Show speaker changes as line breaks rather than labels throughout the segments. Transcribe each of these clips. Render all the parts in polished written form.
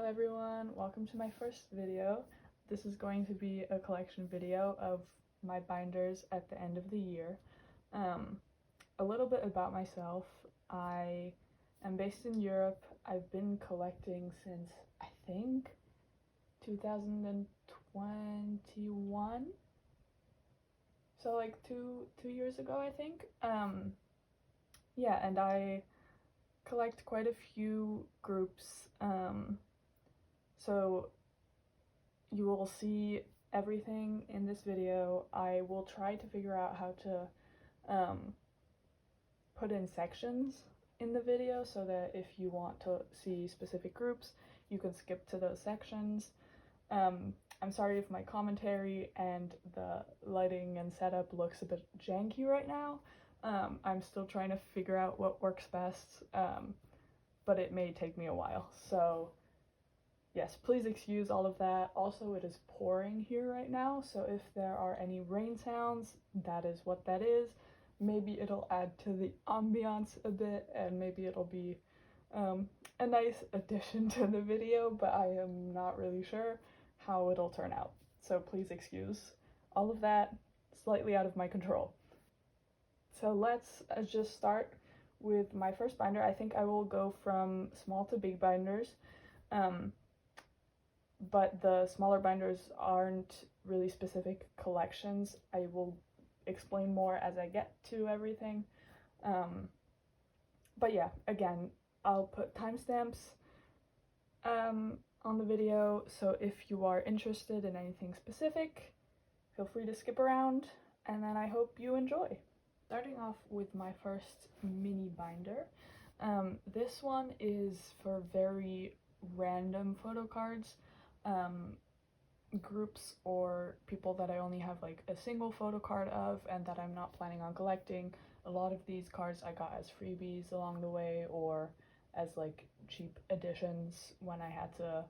everyone, welcome to my first video. This is going to be a collection video of my binders at the end of the year. A little bit about myself. I am based in Europe. I've been collecting since I think 2021, so like two years ago I think. Yeah, and I collect quite a few groups, so you will see everything in this video. I will try to figure out how to put in sections in the video so that if you want to see specific groups, you can skip to those sections. I'm sorry if my commentary and the lighting and setup looks a bit janky right now. I'm still trying to figure out what works best, but it may take me a while. So yes, please excuse all of that. Also, it is pouring here right now, so if there are any rain sounds, that is what that is. Maybe it'll add to the ambiance a bit, and maybe it'll be a nice addition to the video, but I am not really sure how it'll turn out. So please excuse all of that, slightly out of my control. So let's just start with my first binder. I think I will go from small to big binders, but the smaller binders aren't really specific collections. I will explain more as I get to everything. But yeah, again, I'll put timestamps on the video, so if you are interested in anything specific, feel free to skip around, and then I hope you enjoy. Starting off with my first mini binder. This one is for very random photo cards, groups or people that I only have like a single photo card of and that I'm not planning on collecting. A lot of these cards I got as freebies along the way or as like cheap additions when I had to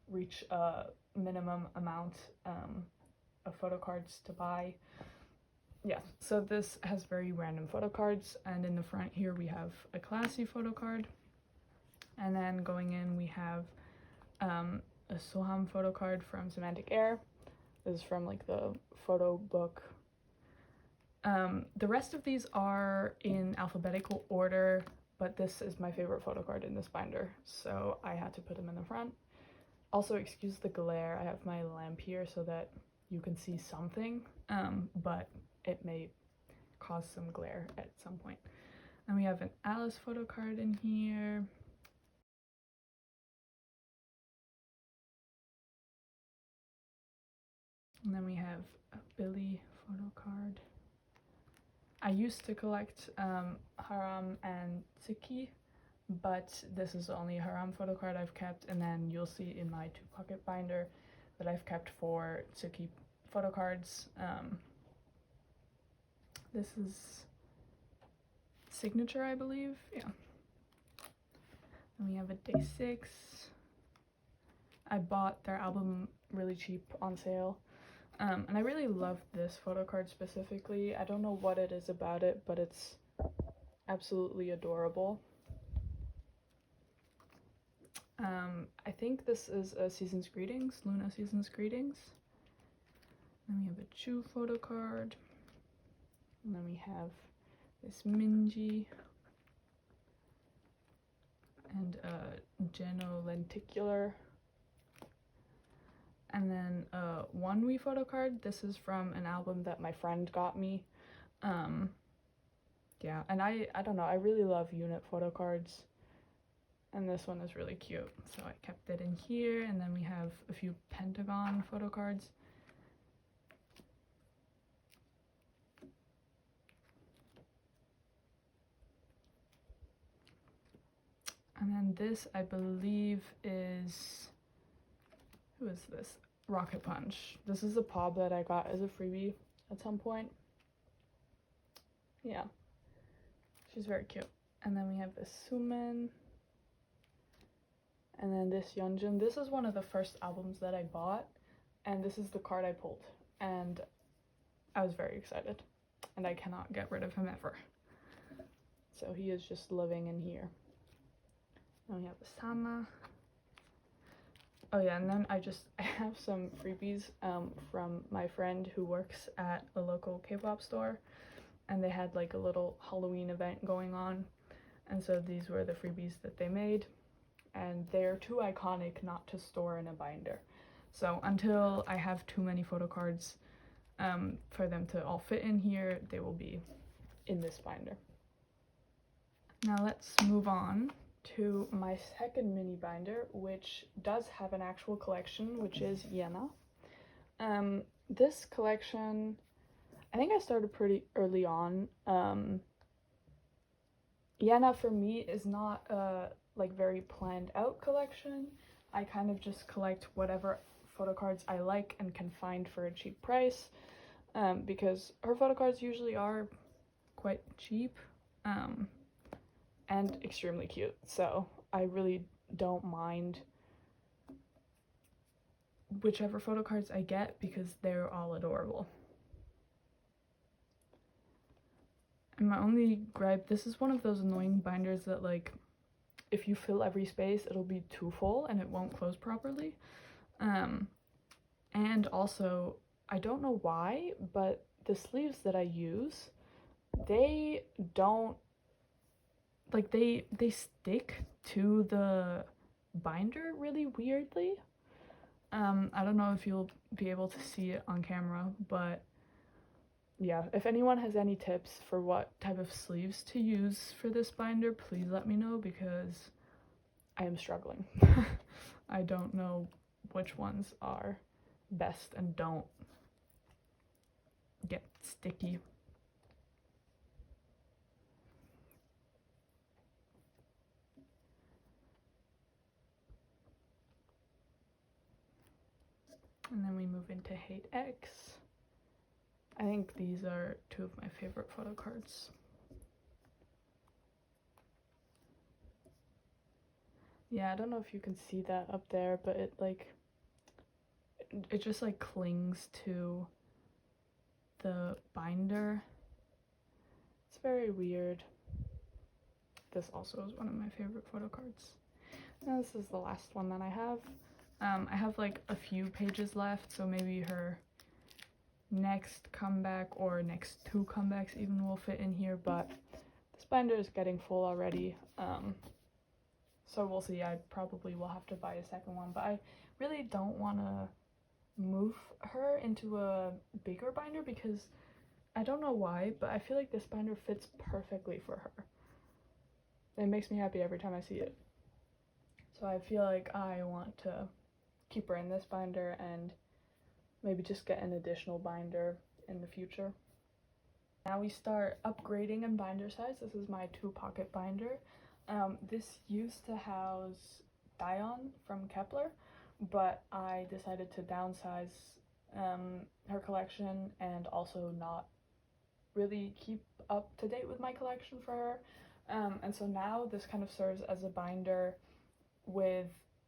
reach a minimum amount of photo cards to buy. Yeah, so this has very random photo cards, and in the front here we have a classy photo card, and then going in we have a Soham photo card from Semantic Air. This is from like the photo book. The rest of these are in alphabetical order, but this is my favorite photo card in this binder, so I had to put them in the front. Also, excuse the glare, I have my lamp here so that you can see something, but it may cause some glare at some point. And we have an Alice photo card in here. And then we have a Billy photo card. I used to collect Haram and Tsiki, but this is the only Haram photo card I've kept, and then you'll see in my 2-pocket binder that I've kept 4 Tsiki photo cards. This is Signature, I believe. Yeah. And we have a Day 6. I bought their album really cheap on sale. And I really love this photo card specifically. I don't know what it is about it, but it's absolutely adorable. I think this is a Season's Greetings, Luna Season's Greetings. Then we have a Chu photo card. And then we have this Minji and a Geno Lenticular. And then one Wii photo card. This is from an album that my friend got me. Yeah, and I don't know, I really love unit photo cards. And this one is really cute, so I kept it in here. And then we have a few Pentagon photo cards. And then this, I believe, is, who is this? Rocket Punch. This is a pop that I got as a freebie at some point. Yeah, she's very cute. And then we have this Sumin. And then this Yeonjun. This is one of the first albums that I bought, and this is the card I pulled. And I was very excited, and I cannot get rid of him ever. So he is just living in here. Then we have the Sama. Oh yeah, and then I have some freebies from my friend who works at a local K-pop store, and they had like a little Halloween event going on, and so these were the freebies that they made, and they're too iconic not to store in a binder. So until I have too many photo cards for them to all fit in here, they will be in this binder. Now let's move on to my second mini binder, which does have an actual collection, which is Yena. This collection, I think I started pretty early on. Yena for me is not a like very planned out collection. I kind of just collect whatever photo cards I like and can find for a cheap price, because her photo cards usually are quite cheap and extremely cute, so I really don't mind whichever photo cards I get because they're all adorable. And my only gripe, this is one of those annoying binders that like if you fill every space it'll be too full and it won't close properly. And also, I don't know why, but the sleeves that I use, they don't like they stick to the binder really weirdly. I don't know if you'll be able to see it on camera, but yeah, if anyone has any tips for what type of sleeves to use for this binder, please let me know because I am struggling. I don't know which ones are best and don't get sticky. And then we move into Hate X. I think these are two of my favorite photo cards. Yeah, I don't know if you can see that up there, but it just like clings to the binder. It's very weird. This also is one of my favorite photo cards. And this is the last one that I have. I have like a few pages left, so maybe her next comeback or next two comebacks even will fit in here, but this binder is getting full already, so we'll see. I probably will have to buy a second one, but I really don't want to move her into a bigger binder because I don't know why, but I feel like this binder fits perfectly for her. It makes me happy every time I see it. So I feel like I want to keep her in this binder and maybe just get an additional binder in the future. Now we start upgrading in binder size. This is my 2-pocket binder. This used to house Dion from Kepler, but I decided to downsize her collection and also not really keep up to date with my collection for her. And so now this kind of serves as a binder with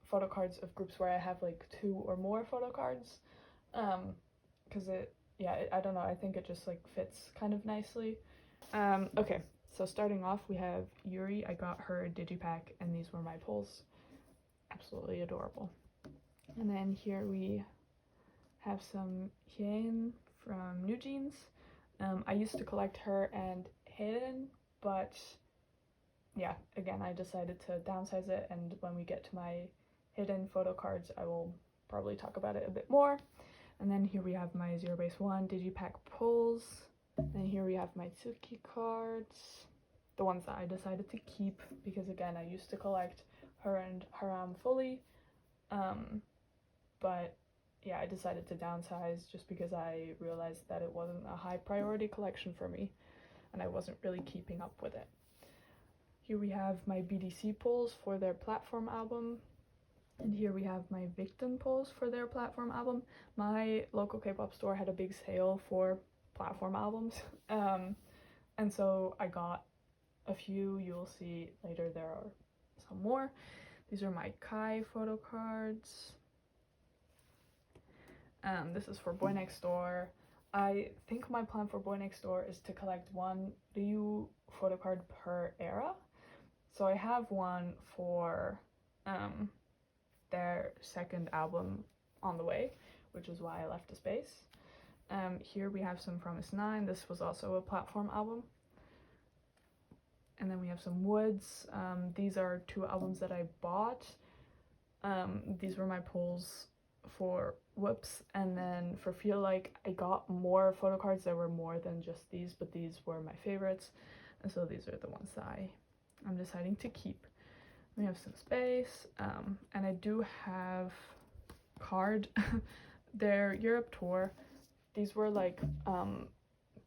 photo cards of groups where I have like 2 or more photo cards, because I don't know, I think it just like fits kind of nicely. Okay, so starting off we have Yuri. I got her a digipack and these were my pulls. Absolutely adorable. And then here we have some Hien from New Jeans. I used to collect her and Hayden, but yeah, again, I decided to downsize it, and when we get to my hidden photo cards, I will probably talk about it a bit more. And then here we have my 0base1 digipack pulls. And here we have my Tsuki cards, the ones that I decided to keep because again, I used to collect her and Haram fully, but yeah, I decided to downsize just because I realized that it wasn't a high priority collection for me and I wasn't really keeping up with it. Here we have my BDC pulls for their platform album, and here we have my Victim pulls for their platform album. My local K-pop store had a big sale for platform albums, and so I got a few. You'll see later there are some more. These are my Kai photo cards. This is for Boy Next Door. I think my plan for Boy Next Door is to collect 1 Ryu photo card per era. So I have one for their second album on the way, which is why I left a space. Here we have some from Is9. This was also a platform album. And then we have some Woods. These are 2 albums that I bought. These were my pulls for Whoops, and then for Feel Like I got more photo cards. There were more than just these, but these were my favorites, and so these are the ones that I'm deciding to keep. We have some Space, and I do have Card, their Europe tour. These were like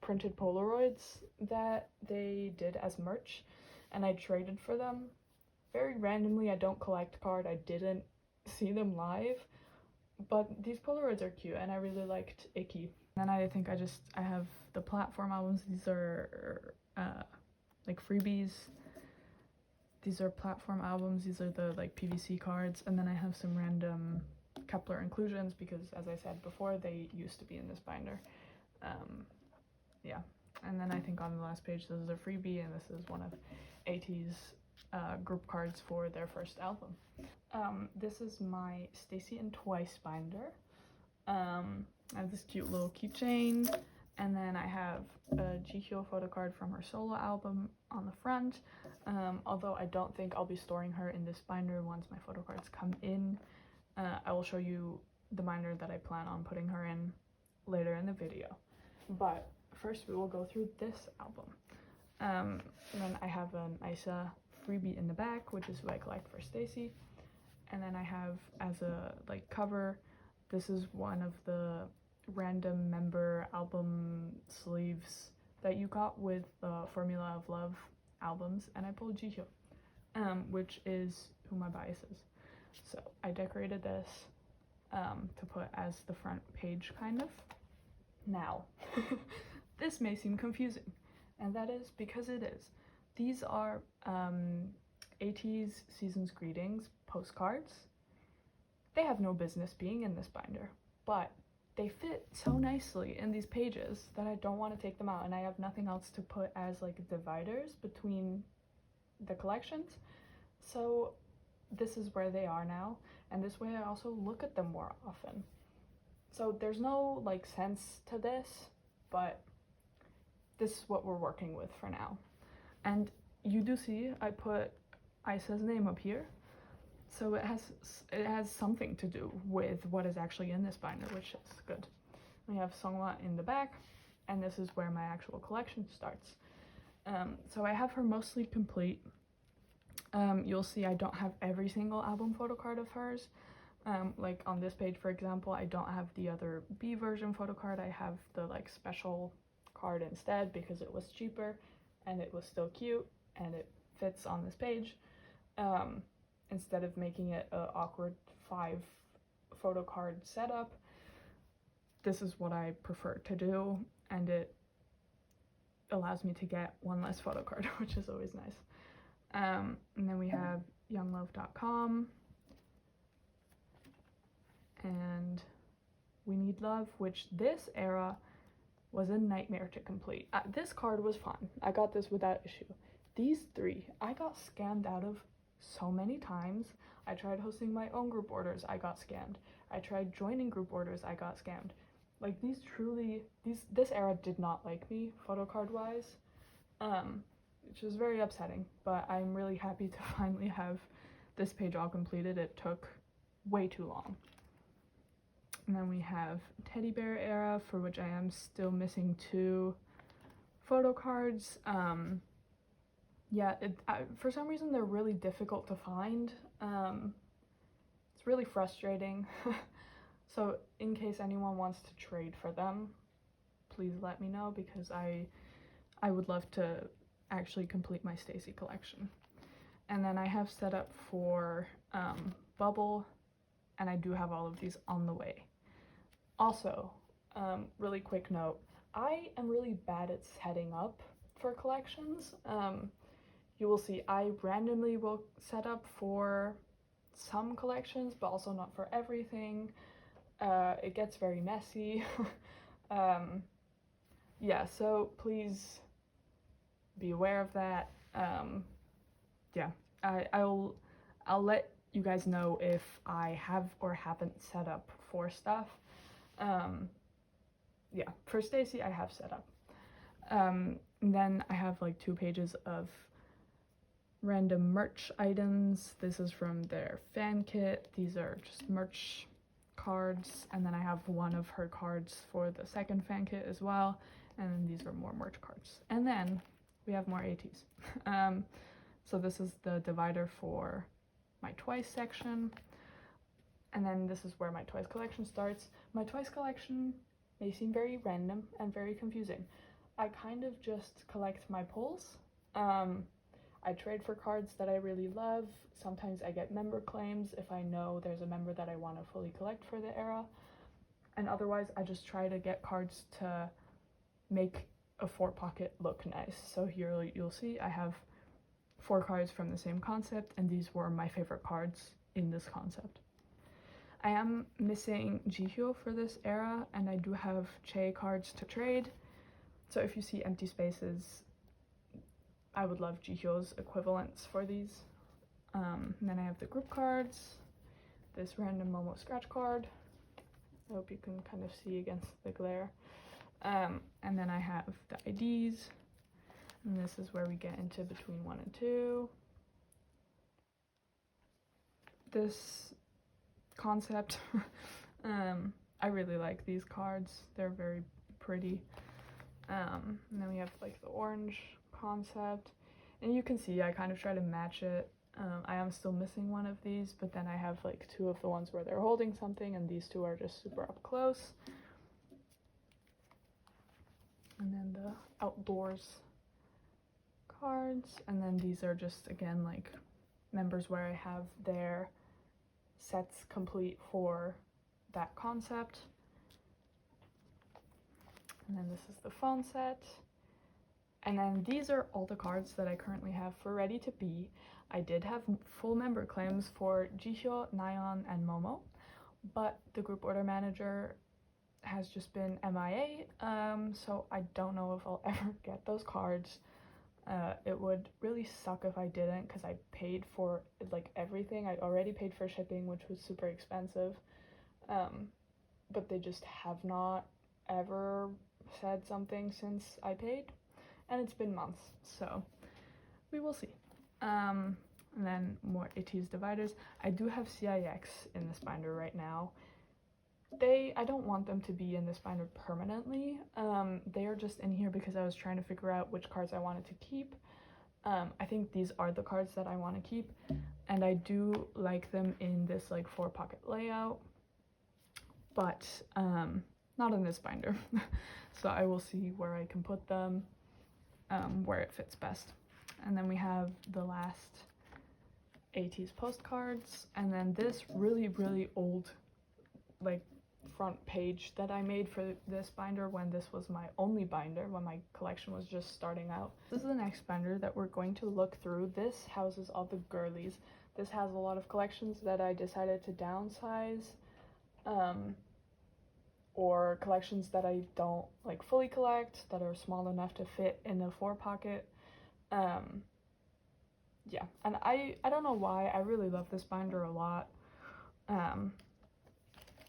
printed Polaroids that they did as merch, and I traded for them very randomly. I don't collect Card. I didn't see them live, but these Polaroids are cute, and I really liked Icky. And then I think I have the platform albums. These are like freebies. These are platform albums. These are the like PVC cards, and then I have some random Kepler inclusions because, as I said before, they used to be in this binder. Yeah, and then I think on the last page this is a freebie, and this is one of ateez group cards for their first album. This is my Stacy and Twice binder. I have this cute little keychain, and then I have a GQ photo card from her solo album on the front. Although I don't think I'll be storing her in this binder once my photo cards come in. I will show you the binder that I plan on putting her in later in the video. But first we will go through this album. And then I have an Isa freebie in the back, which is who I collect for Stacy. And then I have as a like cover, this is one of the random member album sleeves that you got with the Formula of Love albums, and I pulled GQ, which is who my bias is. So I decorated this to put as the front page, kind of. Now, this may seem confusing, and that is because it is. These are ateez Season's Greetings postcards. They have no business being in this binder, but they fit so nicely in these pages that I don't want to take them out, and I have nothing else to put as like dividers between the collections. So this is where they are now, and this way I also look at them more often. So there's no like sense to this, but this is what we're working with for now. And you do see I put Isa's name up here, so it has something to do with what is actually in this binder, which is good. We have Songwa in the back, and this is where my actual collection starts. So I have her mostly complete. You'll see I don't have every single album photo card of hers. Like on this page, for example, I don't have the other B version photo card. I have the like special card instead because it was cheaper and it was still cute and it fits on this page. Instead of making it an awkward 5 photo card setup, this is what I prefer to do, and it allows me to get one less photo card, which is always nice. And then we have younglove.com and We Need Love, which this era was a nightmare to complete. This card was fun. I got this without issue. These 3 I got scammed out of so many times. I tried hosting my own group orders, I got scammed. I tried joining group orders, I got scammed. Like this era did not like me photo card wise, which was very upsetting, but I'm really happy to finally have this page all completed. It took way too long. And then we have Teddy Bear era, for which I am still missing 2 photo cards. Yeah, for some reason they're really difficult to find. It's really frustrating. So in case anyone wants to trade for them, please let me know, because I would love to actually complete my Stacy collection. And then I have set up for Bubble, and I do have all of these on the way. Also, really quick note, I am really bad at setting up for collections. You will see I randomly will set up for some collections, but also not for everything. It gets very messy. Yeah, so please be aware of that. Yeah, I'll let you guys know if I have or haven't set up for stuff. Yeah, for stayc I have set up. Then I have like 2 pages of random merch items. This is from their fan kit. These are just merch cards, and then I have one of her cards for the second fan kit as well, and then these are more merch cards. And then we have more ateez. So this is the divider for my twice section, and then this is where my twice collection starts. My twice collection may seem very random and very confusing. I kind of just collect my pulls. I trade for cards that I really love. Sometimes I get member claims if I know there's a member that I want to fully collect for the era. And otherwise, I just try to get cards to make a 4-pocket look nice. So here you'll see I have 4 cards from the same concept, and these were my favorite cards in this concept. I am missing Jihyo for this era, and I do have Che cards to trade. So if you see empty spaces, I would love Jihyo's equivalents for these. And then I have the group cards, this random Momo scratch card. I hope you can kind of see against the glare. And then I have the IDs, and this is where we get into between 1 and 2. This concept, I really like these cards. They're very pretty. And then we have like the orange concept, and you can see I kind of try to match it. I am still missing one of these, but then I have like 2 of the ones where they're holding something, and these 2 are just super up close. And then the outdoors cards, and then these are just again like members where I have their sets complete for that concept. And then this is the phone set. And then these are all the cards that I currently have for Ready to Be. I did have full member claims for Jihyo, Nayeon, and Momo, but the group order manager has just been MIA, so I don't know if I'll ever get those cards. It would really suck if I didn't, because I paid for like everything. I already paid for shipping, which was super expensive, but they just have not ever said something since I paid, and it's been months, so we will see. And then more ateez dividers. I do have CIX in this binder right now. I don't want them to be in this binder permanently. They are just in here because I was trying to figure out which cards I wanted to keep. I think these are the cards that I want to keep, and I do like them in this like 4-pocket layout, but not in this binder. So I will see where I can put them, where it fits best. And then we have the last ateez postcards, and then this really old like front page that I made for this binder when this was my only binder, when my collection was just starting out. This is the next binder that we're going to look through. This houses all the girlies. This has a lot of collections that I decided to downsize, or collections that I don't like fully collect, that are small enough to fit in a 4-pocket. Yeah, and I don't know why, I really love this binder a lot.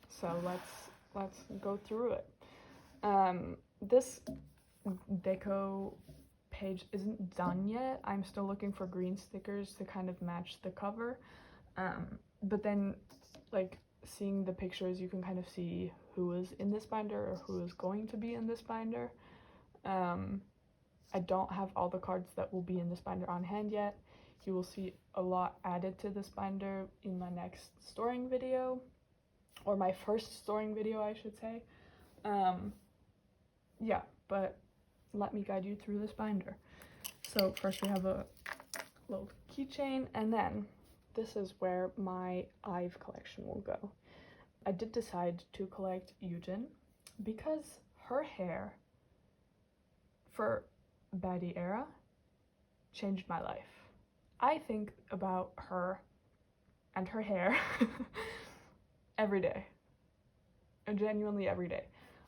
So let's go through it. This deco page isn't done yet. I'm still looking for green stickers to kind of match the cover. But then like seeing the pictures, you can kind of see who is in this binder or who is going to be in this binder. I don't have all the cards that will be in this binder on hand yet. You will see a lot added to this binder in my next storing video, or my first storing video, I should say. Yeah, but let me guide you through this binder. So first we have a little keychain, and then this is where my IVE collection will go. I did decide to collect Yujin because her hair for Baddie era changed my life. I think about her and her hair every day, genuinely every day.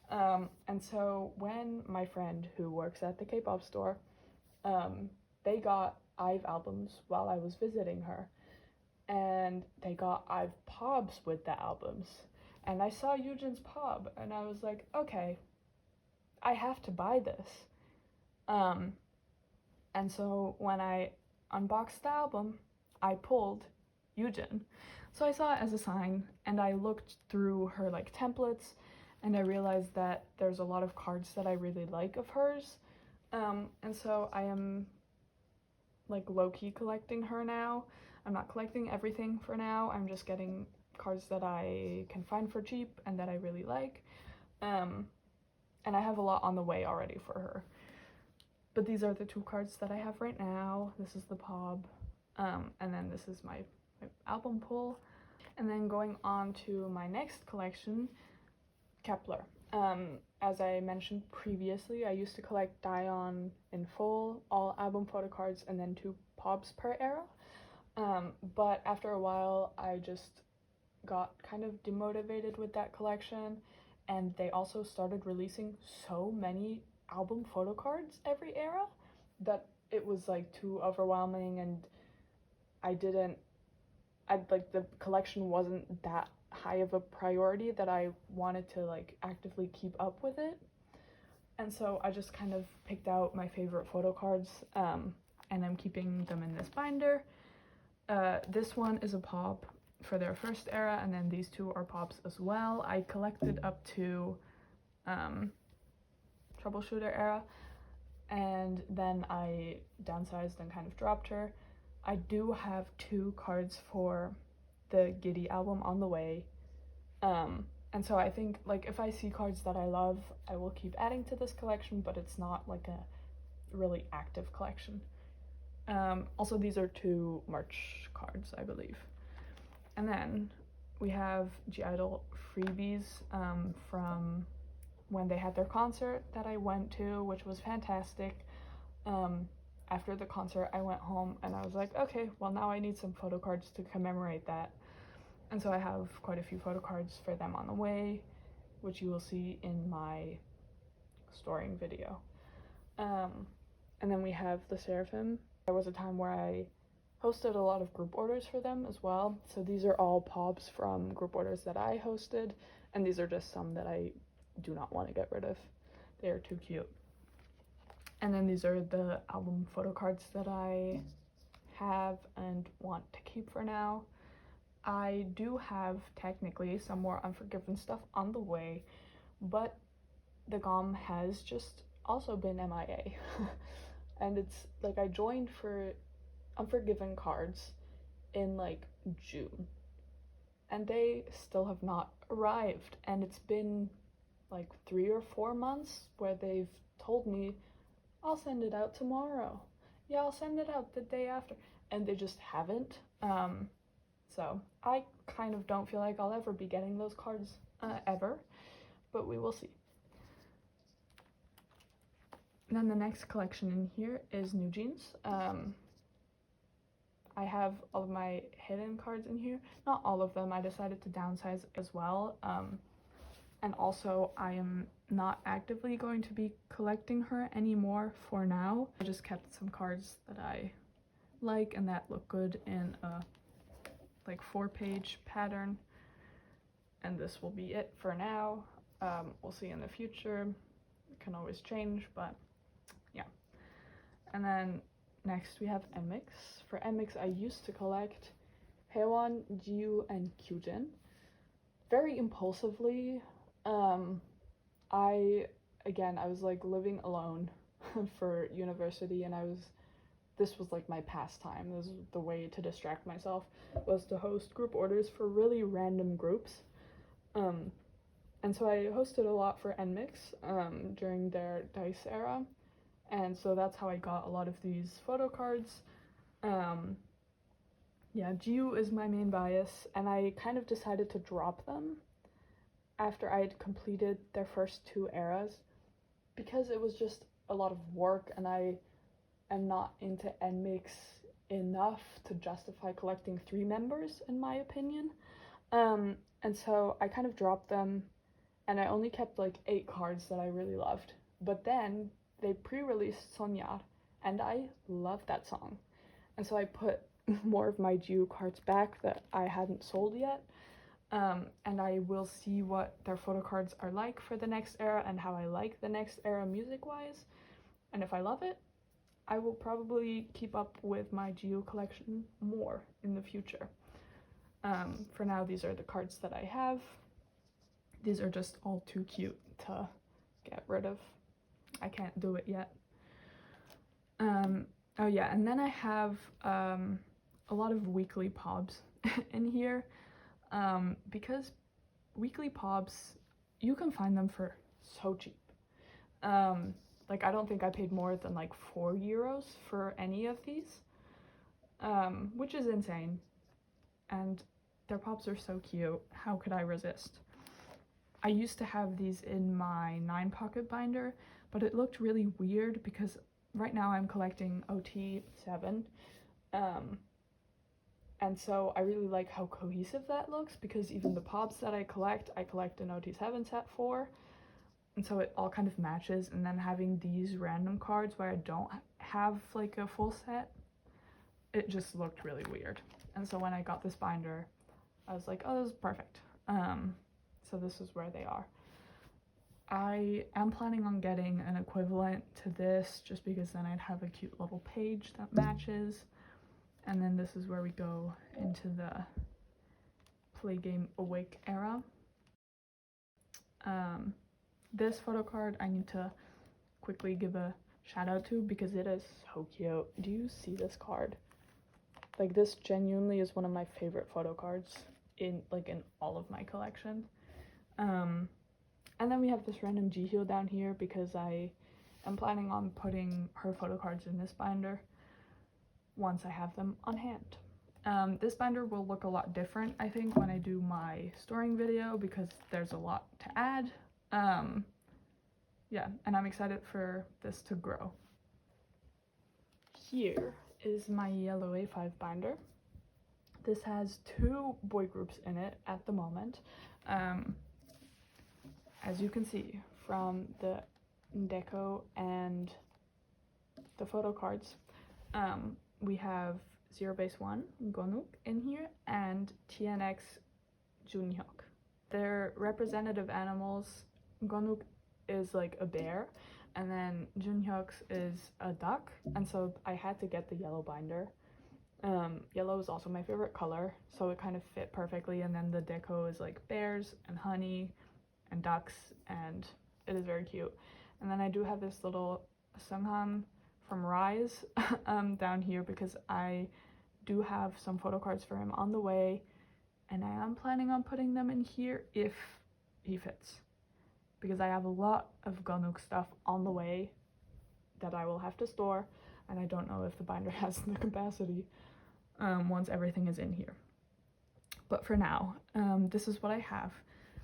And so when my friend who works at the K-pop store, they got IVE albums while I was visiting her, and they got IVE pobs with the albums. And I saw Eugen's pob, and I was like, okay, I have to buy this. And so when I unboxed the album, I pulled Eugen. So I saw it as a sign, and I looked through her like templates, and I realized that there's a lot of cards that I really like of hers. And so I am like low-key collecting her now. I'm not collecting everything for now. I'm just getting cards that I can find for cheap and that I really like. And I have a lot on the way already for her. But these are the 2 cards that I have right now. This is the pob, and then this is my album pull. And then going on to my next collection, Kepler. As I mentioned previously, I used to collect Dion in full, all album photocards, and then 2 pobs per era. But after a while, I just got kind of demotivated with that collection, and they also started releasing so many album photocards every era that it was like too overwhelming, and the collection wasn't that high of a priority that I wanted to like actively keep up with it. And so I just kind of picked out my favorite photocards, and I'm keeping them in this binder. This one is a pob for their first era, and then these 2 are pobs as well. I collected up to Troubleshooter era, and then I downsized and kind of dropped her. I do have 2 cards for the Giddy album on the way, and so I think like if I see cards that I love, I will keep adding to this collection, but it's not like a really active collection. Also, these are 2 March cards, I believe. And then we have G-Idol freebies from when they had their concert that I went to, which was fantastic. After the concert, I went home and I was like, okay, well now I need some photo cards to commemorate that. And so I have quite a few photo cards for them on the way, which you will see in my storing video. And then we have Lesserafim. There was a time where I hosted a lot of group orders for them as well. So these are all pobs from group orders that I hosted, and these are just some that I do not want to get rid of. They are too cute. And then these are the album photo cards that I have and want to keep for now. I do have technically some more Unforgiven stuff on the way, but the GOM has just also been MIA. And it's like I joined for Unforgiven cards in like June, and they still have not arrived, and it's been like 3 or 4 months where they've told me, I'll send it out tomorrow. Yeah, I'll send it out the day after, and they just haven't. So I kind of don't feel like I'll ever be getting those cards ever, but we will see. And then the next collection in here is New Jeans. I have all of my hidden cards in here. Not all of them. I decided to downsize as well. And also I am not actively going to be collecting her anymore for now. I just kept some cards that I like and that look good in a like 4-page pattern. And this will be it for now. We'll see in the future. It can always change, but yeah. And then next we have NMIX. For NMIX, I used to collect Haewon, Jiu, and Kyujin very impulsively. I was like living alone for university, and this was like my pastime. This was the way to distract myself, was to host group orders for really random groups. And so I hosted a lot for NMIX during their DICE era, and so that's how I got a lot of these photo cards. Yeah, Jiu is my main bias, and I kind of decided to drop them after I had completed their first 2 eras because it was just a lot of work, and I am not into NMIX enough to justify collecting 3 members, in my opinion. And so I kind of dropped them, and I only kept like 8 cards that I really loved. But then they pre-released Sonyar, and I love that song. And so I put more of my GU cards back that I hadn't sold yet. And I will see what their photo cards are like for the next era and how I like the next era music-wise. And if I love it, I will probably keep up with my GU collection more in the future. For now, these are the cards that I have. These are just all too cute to get rid of. I can't do it yet. Oh yeah, and then I have a lot of weekly pobs in here, because weekly pobs, you can find them for so cheap. Like, I don't think I paid more than like €4 for any of these, which is insane. And their pops are so cute. How could I resist? I used to have these in my 9-pocket binder, but it looked really weird because right now I'm collecting OT7, and so I really like how cohesive that looks, because even the pops that I collect in OT7 set 4, and so it all kind of matches. And then having these random cards where I don't have like a full set, it just looked really weird. And so when I got this binder, I was like, oh, this is perfect. So this is where they are. I am planning on getting an equivalent to this, just because then I'd have a cute little page that matches. And then this is where we go into the play game Awake era. This photo card I need to quickly give a shout out to because it is so cute. Do you see this card? Like, this genuinely is one of my favorite photo cards in all of my collection. And then we have this random Jihyo down here because I am planning on putting her photo cards in this binder once I have them on hand. This binder will look a lot different, I think, when I do my storing video because there's a lot to add. Yeah, and I'm excited for this to grow. Here is my yellow A5 binder. This has 2 boy groups in it at the moment. As you can see from the deco and the photo cards, we have zb1 Gonuk in here and TNX Junhyuk. They're representative animals. Gonuk is like a bear, and then Junhyuk is a duck, and so I had to get the yellow binder. Yellow is also my favorite color, so it kind of fit perfectly. And then the deco is like bears and honey and ducks, and it is very cute. And then I do have this little Sunghan from Rise down here because I do have some photo cards for him on the way, and I am planning on putting them in here if he fits, because I have a lot of Gonuk stuff on the way that I will have to store, and I don't know if the binder has the capacity once everything is in here. But for now, this is what I have.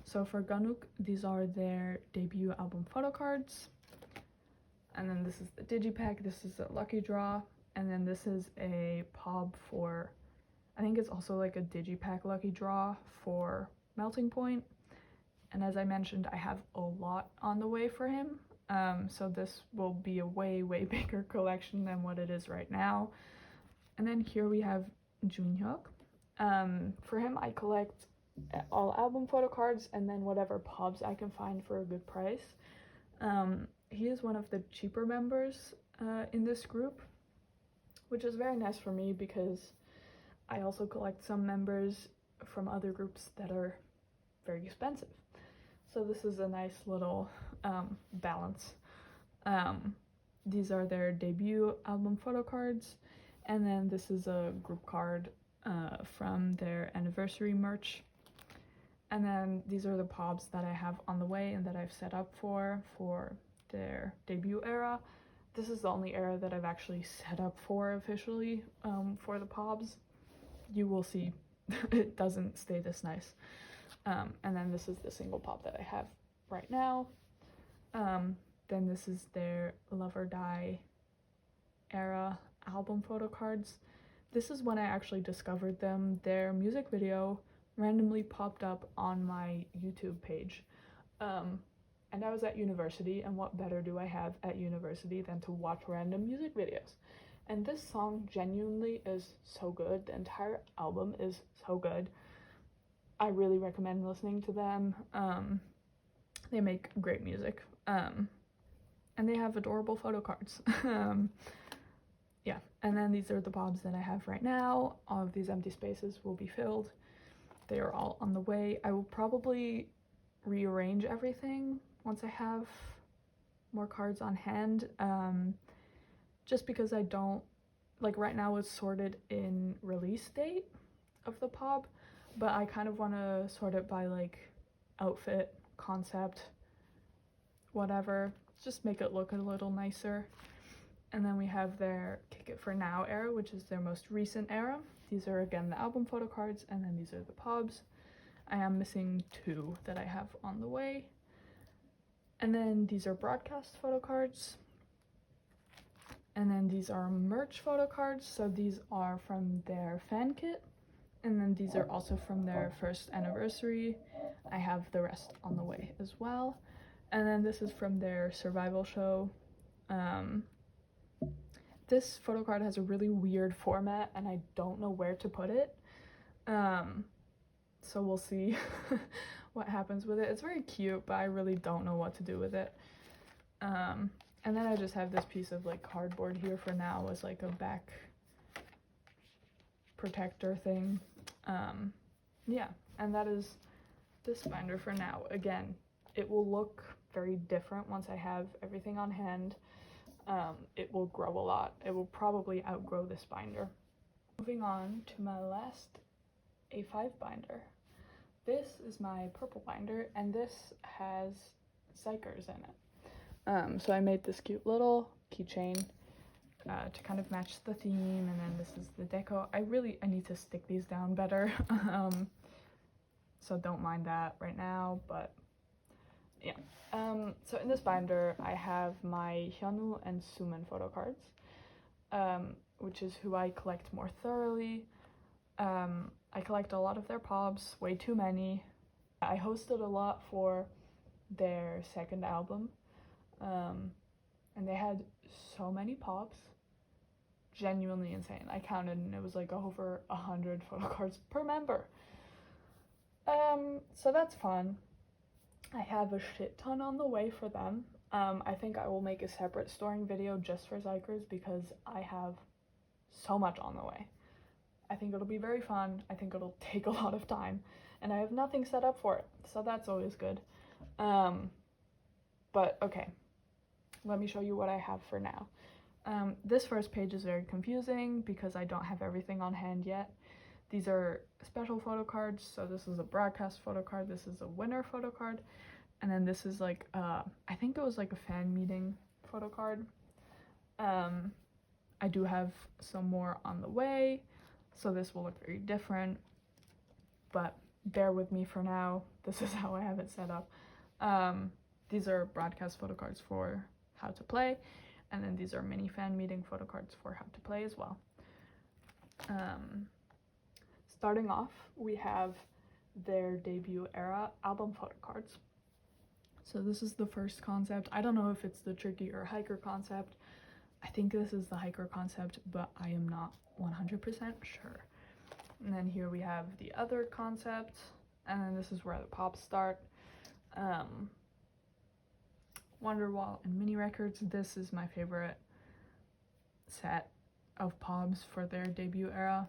So for Gonuk, these are their debut album photo cards, and then this is the digipack, this is a lucky draw, and then this is a pob for, I think it's also like a digipack lucky draw for Melting Point. And as I mentioned, I have a lot on the way for him, so this will be a way bigger collection than what it is right now. And then here we have Junhyuk. For him, I collect all album photo cards and then whatever pobs I can find for a good price. He is one of the cheaper members in this group, which is very nice for me because I also collect some members from other groups that are very expensive. So this is a nice little balance. These are their debut album photo cards, and then this is a group card from their anniversary merch. And then these are the pobs that I have on the way and that I've set up for their debut era. This is the only era that I've actually set up for officially for the pobs. You will see it doesn't stay this nice. And then this is the single pop that I have right now. Then this is their Love or Die era album photo cards. This is when I actually discovered them. Their music video randomly popped up on my YouTube page. And I was at university, and what better do I have at university than to watch random music videos? And this song genuinely is so good. The entire album is so good. I really recommend listening to them. They make great music. And they have adorable photo cards. Yeah, and then these are the pobs that I have right now. All of these empty spaces will be filled. They are all on the way. I will probably rearrange everything once I have more cards on hand, just because I don't, like right now it's sorted in release date of the pob, but I kind of want to sort it by like outfit, concept, whatever, just make it look a little nicer. And then we have their Kick It For Now era, which is their most recent era. These are again the album photo cards, and then these are the pobs. I am missing 2 that I have on the way. And then these are broadcast photo cards. And then these are merch photo cards. So these are from their fan kit. And then these are also from their 1st anniversary. I have the rest on the way as well. And then this is from their survival show. This photo card has a really weird format and I don't know where to put it. So we'll see what happens with it. It's very cute, but I really don't know what to do with it. And then I just have this piece of like cardboard here for now as like a back protector thing. Yeah, and that is this binder for now. Again, it will look very different once I have everything on hand. It will grow a lot. It will probably outgrow this binder. Moving on to my last A5 binder. This is my purple binder, and this has xikers in it. So I made this cute little keychain to kind of match the theme, and then this is the deco. I need to stick these down better, so don't mind that right now, but yeah. So in this binder, I have my Hyunwoo and Sumin photo cards, which is who I collect more thoroughly. I collect a lot of their pobs, way too many. I hosted a lot for their 2nd album, and they had so many pobs, genuinely insane. I counted and it was like over 100 photo cards per member. So that's fun. I have a shit ton on the way for them. I think I will make a separate storing video just for xikers because I have so much on the way. I think it'll be very fun. I think it'll take a lot of time, and I have nothing set up for it, so that's always good. But okay, let me show you what I have for now. This first page is very confusing because I don't have everything on hand yet. These are special photo cards, so this is a broadcast photo card, this is a winner photo card, and then this is like, I think it was like a fan meeting photo card. I do have some more on the way, so this will look very different, but bear with me for now. This is how I have it set up. These are broadcast photo cards for how to play, and then these are mini fan meeting photo cards for how to play as well. Starting off, we have their debut era album photo cards. So this is the first concept. I don't know if it's the tricky or hiker concept. I think this is the hiker concept, but I am not 100% sure. And then here we have the other concept, and then this is where the pops start. Wonderwall and Mini Records. This is my favorite set of pobs for their debut era.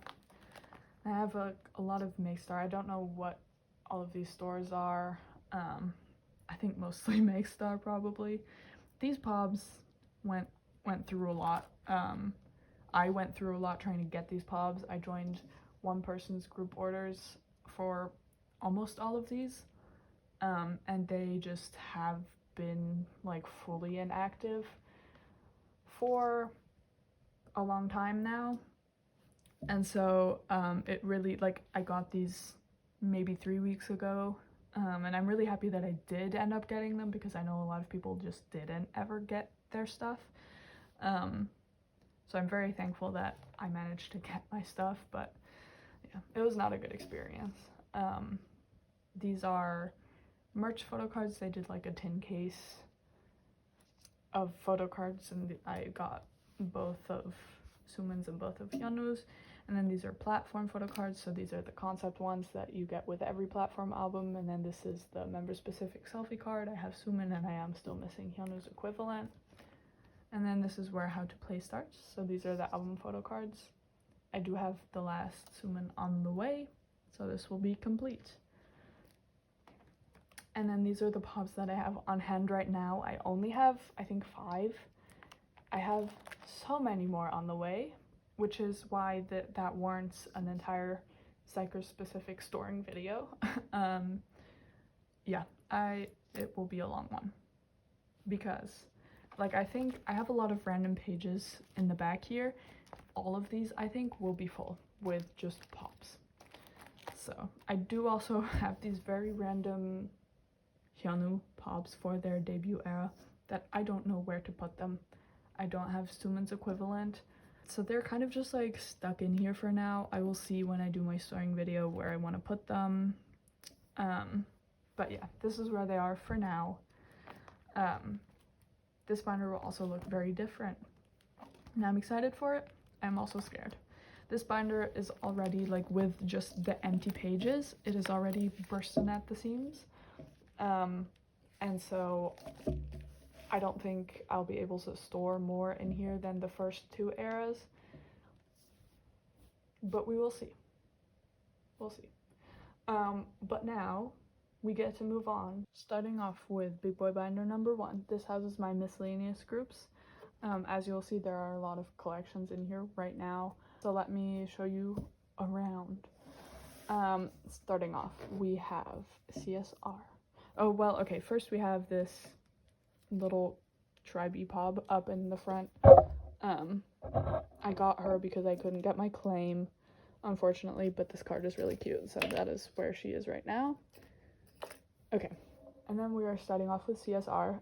I have a lot of Makestar. I don't know what all of these stores are. I think mostly Makestar probably. These pobs went through a lot. I went through a lot trying to get these pobs. I joined one person's group orders for almost all of these, and they just have been like fully inactive for a long time now. And so it really, like, I got these maybe 3 weeks ago, and I'm really happy that I did end up getting them because I know a lot of people just didn't ever get their stuff. So I'm very thankful that I managed to get my stuff, but yeah, it was not a good experience. These are merch photo cards. They did like a tin case of photo cards, and I got both of sumins and both of Yenu's. And then these are platform photo cards, so these are the concept ones that you get with every platform album. And then this is the member-specific selfie card. I have Sumin and I am still missing Hyunwoo's equivalent. And then this is where How to Play starts. So these are the album photo cards. I do have the last Sumin on the way, so this will be complete. And then these are the pops that I have on hand right now. I only have, I think, 5. I have so many more on the way, which is why that warrants an entire xikers specific storing video. Yeah, it will be a long one, because like I think I have a lot of random pages in the back here. All of these I think will be full with just pops. So I do also have these very random Hyunwoo pops for their debut era that I don't know where to put them. I don't have Sumin's equivalent, so they're kind of just like stuck in here for now. I will see when I do my storing video where I want to put them. But yeah, this is where they are for now. This binder will also look very different, and I'm excited for it. I'm also scared. This binder is already, like, with just the empty pages, it is already bursting at the seams. And so I don't think I'll be able to store more in here than the first 2 eras, but we will see. We'll see. But now we get to move on, starting off with Big Boy Binder number 1. This houses my miscellaneous groups. As you'll see, there are a lot of collections in here right now, so let me show you around. Starting off, we have CSR. Oh, well, okay, first we have this little tribe EPOB up in the front. I got her because I couldn't get my claim, unfortunately, but this card is really cute, so that is where she is right now. Okay, and then we are starting off with CSR.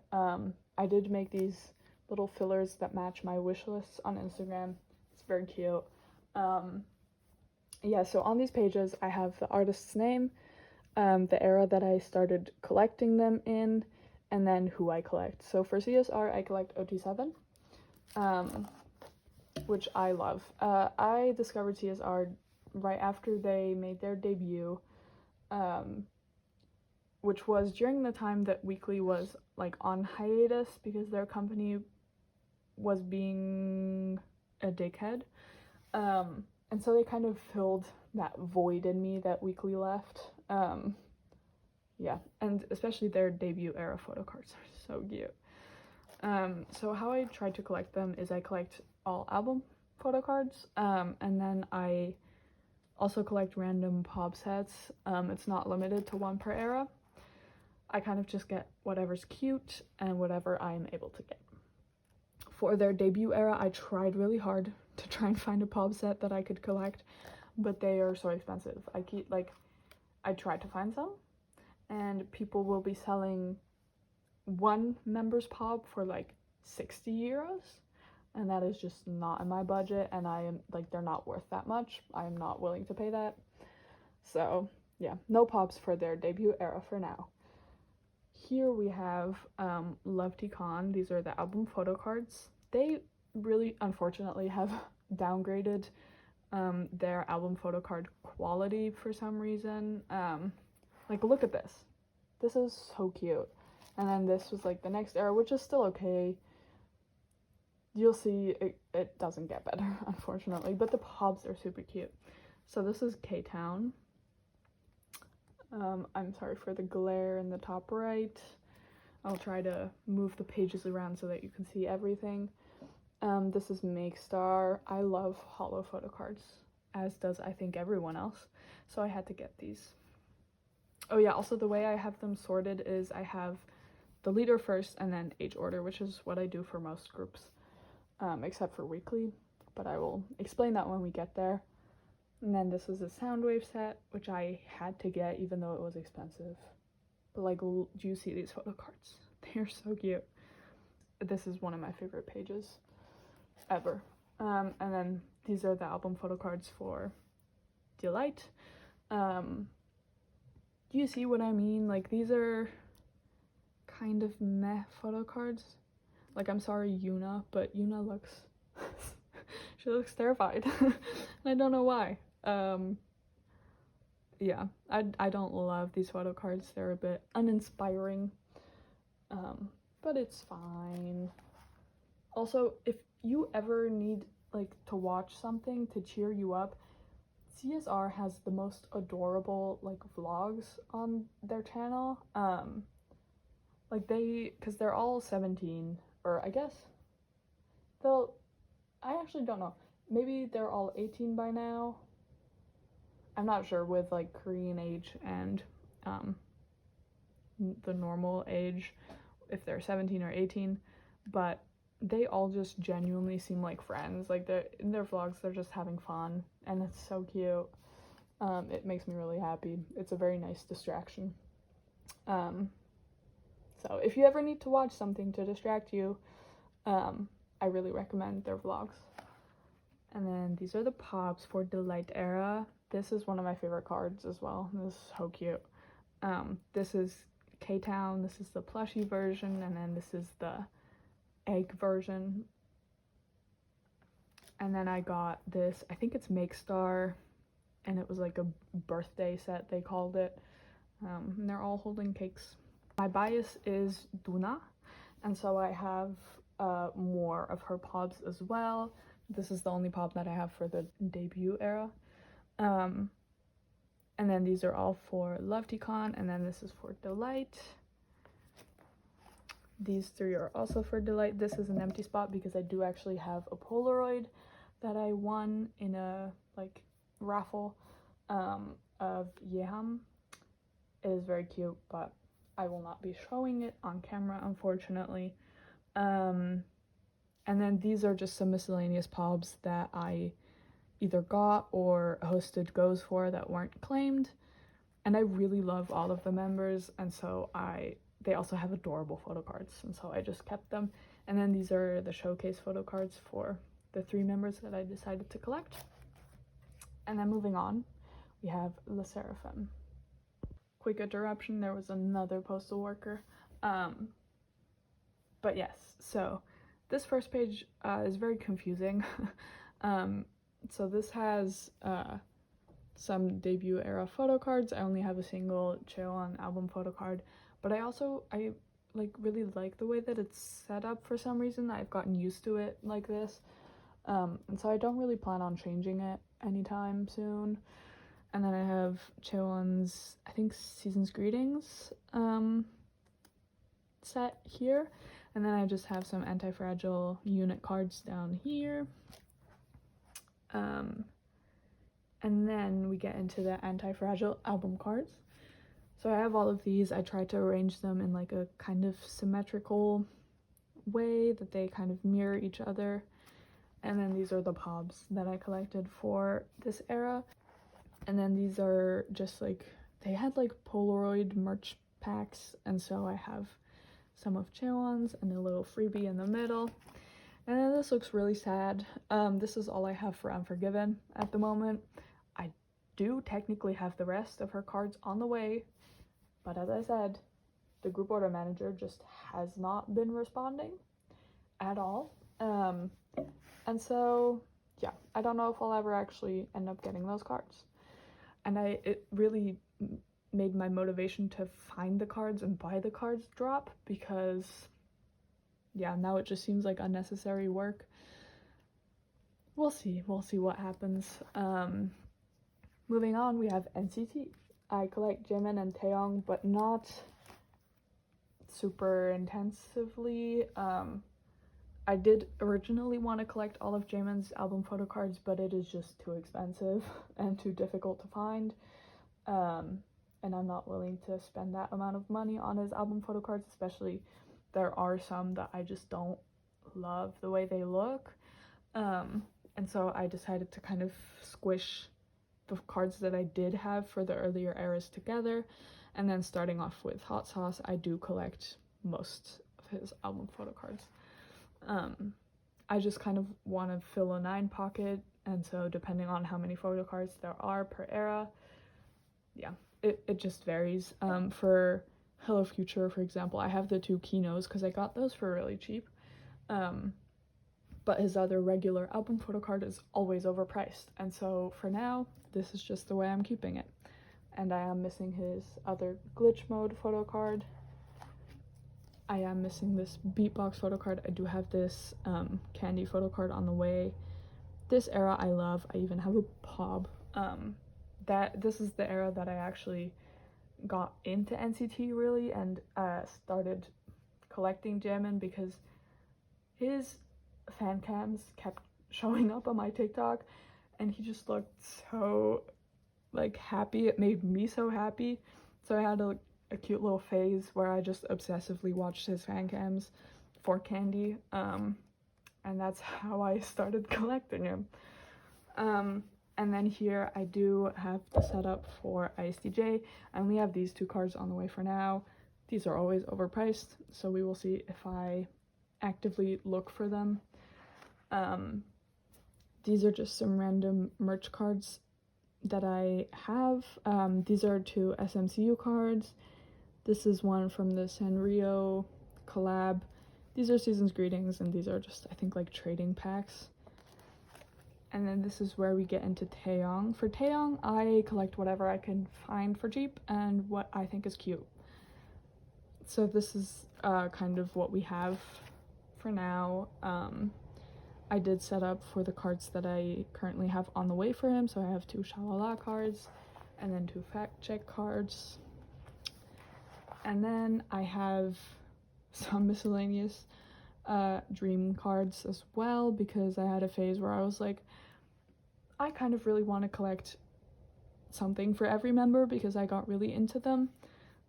I did make these little fillers that match my wish lists on Instagram. It's very cute. Yeah, so on these pages I have the artist's name, the era that I started collecting them in, and then who I collect. So for CSR, I collect OT7, which I love. I discovered CSR right after they made their debut, which was during the time that Weekly was like on hiatus because their company was being a dickhead. And so they kind of filled that void in me that Weekly left. Yeah, and especially their debut era photo cards are so cute. So how I try to collect them is I collect all album photo cards, and then I also collect random pop sets. It's not limited to 1 per era. I kind of just get whatever's cute and whatever I'm able to get. For their debut era, I tried really hard to try and find a pop set that I could collect, but they are so expensive. I tried to find some, and people will be selling 1 member's pop for like 60 euros, and that is just not in my budget, and I am like, they're not worth that much. I am not willing to pay that. So yeah, no pops for their debut era for now. Here we have Love Ticon. These are the album photo cards. They really, unfortunately, have downgraded their album photo card quality for some reason. Like, look at this. This is so cute. And then this was like the next era, which is still okay. You'll see it doesn't get better, unfortunately, but the pops are super cute. So this is K-Town. I'm sorry for the glare in the top right. I'll try to move the pages around so that you can see everything. This is Make Star. I love hollow photo cards, as does I think everyone else, so I had to get these. Oh yeah, also the way I have them sorted is I have the leader first and then age order, which is what I do for most groups, except for Weekly, but I will explain that when we get there. And then this is a Soundwave set, which I had to get even though it was expensive. But like, do you see these photo cards? They're so cute. This is one of my favorite pages ever. And then these are the album photo cards for Delight. Do you see what I mean? Like, these are kind of meh photo cards. Like, I'm sorry, Yena, but Yena looks... She looks terrified. I don't know why. Yeah, I don't love these photo cards. They're a bit uninspiring, but it's fine. Also, if you ever need like to watch something to cheer you up, CSR has the most adorable like vlogs on their channel. Like because they're all 17, or I guess I actually don't know. Maybe they're all 18 by now. I'm not sure with like Korean age and the normal age, if they're 17 or 18, but they all just genuinely seem like friends. Like in their vlogs, they're just having fun, and it's so cute. It makes me really happy. It's a very nice distraction. So if you ever need to watch something to distract you, I really recommend their vlogs. And then these are the pops for Delight Era. This is one of my favorite cards as well. This is so cute. This is K-Town, this is the plushie version, and then this is the egg version. And then I got this, I think it's Make Star, and it was like a birthday set, they called it. And they're all holding cakes. My bias is Duna, and so I have more of her pops as well. This is the only pop that I have for the debut era. And then these are all for LoveTCon, and then this is for Delight. These three are also for Delight. This is an empty spot because I do actually have a Polaroid that I won in a like raffle of Yeham. It is very cute, but I will not be showing it on camera, unfortunately. And then these are just some miscellaneous pops that I either got or hosted goes for that weren't claimed. And I really love all of the members, and so they also have adorable photo cards, and so I just kept them. And then these are the showcase photo cards for the 3 members that I decided to collect. And then moving on, we have Lesserafim. Quick interruption, there was another postal worker. But yes, so this first page is very confusing. So this has some debut era photo cards. I only have a single Cheon album photo card, but I like really like the way that it's set up for some reason. I've gotten used to it like this, and so I don't really plan on changing it anytime soon. And then I have Cheon's, I think, Season's Greetings set here, and then I just have some Anti-Fragile unit cards down here. And then we get into the Anti-Fragile album cards. So I have all of these. I tried to arrange them in like a kind of symmetrical way that they kind of mirror each other. And then these are the pops that I collected for this era. And then these are just like, they had like Polaroid merch packs, and so I have some of Cheon's and a little freebie in the middle. And then this looks really sad. This is all I have for Unforgiven at the moment. I do technically have the rest of her cards on the way, but as I said, the group order manager just has not been responding at all. And so, yeah, I don't know if I'll ever actually end up getting those cards. And it really made my motivation to find the cards and buy the cards drop, because yeah, now it just seems like unnecessary work. We'll see what happens. Moving on, we have NCT. I collect Jimin and Taeyong, but not super intensively. I did originally want to collect all of Jamin's album photo cards, but it is just too expensive and too difficult to find. And I'm not willing to spend that amount of money on his album photo cards, especially there are some that I just don't love the way they look. And so I decided to kind of squish the cards that I did have for the earlier eras together. And then starting off with Hot Sauce, I do collect most of his album photo cards. I just kind of want to fill a 9 pocket, and so depending on how many photo cards there are per era, yeah, it just varies. For Hello Future, for example, I have the 2 Kinos because I got those for really cheap. but his other regular album photocard is always overpriced. And so for now, this is just the way I'm keeping it. And I am missing his other glitch mode photocard. I am missing this beatbox photocard. I do have this candy photocard on the way. This era I love. I even have a pob. This is the era that I actually got into NCT really and started collecting Jamin, because his fan cams kept showing up on my TikTok and he just looked so like happy. It made me so happy. So I had a cute little phase where I just obsessively watched his fan cams for candy, and that's how I started collecting him. And then here I do have the setup for ISTJ. I only have these two cards on the way for now. These are always overpriced, so we will see if I actively look for them. These are just some random merch cards that I have. These are two SMCU cards. This is one from the Sanrio collab. These are Season's Greetings, and these are just, I think, like trading packs. And then this is where we get into Taeyong. For Taeyong, I collect whatever I can find for cheap and what I think is cute. So this is kind of what we have for now. I did set up for the cards that I currently have on the way for him. So I have two Shalala cards and then two fact check cards. And then I have some miscellaneous dream cards as well, because I had a phase where I was like, I kind of really want to collect something for every member because I got really into them.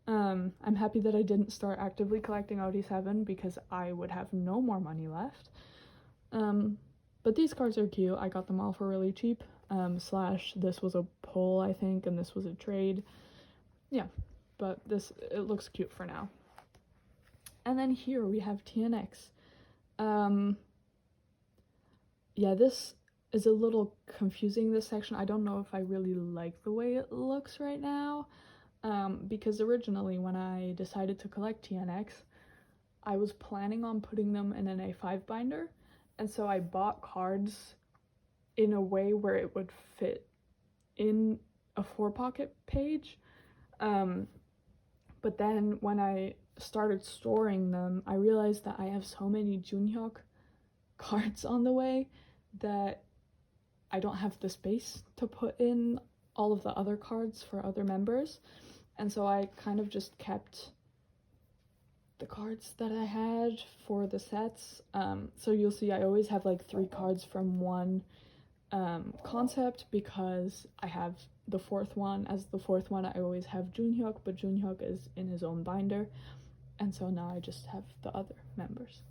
I'm happy that I didn't start actively collecting OD7 because I would have no more money left. But these cards are cute. I got them all for really cheap. Slash this was a pull, I think, and this was a trade. Yeah, but it looks cute for now. And then here we have TNX. Yeah, this is a little confusing, this section. I don't know if I really like the way it looks right now, because originally when I decided to collect TNX, I was planning on putting them in an A5 binder, and so I bought cards in a way where it would fit in a 4-pocket page. But then when I started storing them, I realized that I have so many Junhyuk cards on the way that I don't have the space to put in all of the other cards for other members, and so I kind of just kept the cards that I had for the sets. So you'll see I always have like 3 cards from one concept, because I have the 4th one. As the 4th one, I always have Junhyuk, but Junhyuk is in his own binder, and so now I just have the other members.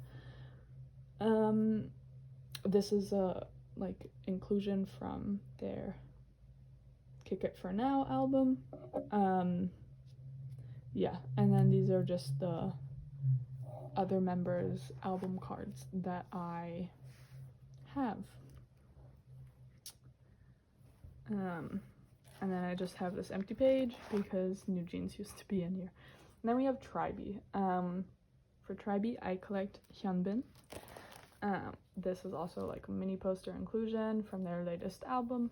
This is a like inclusion from their Kick It For Now album. Yeah, and then these are just the other members' album cards that I have. And then I just have this empty page because New Jeans used to be in here. And then we have Tribe. For Tribe, I collect Hyunbin. This is also like a mini poster inclusion from their latest album.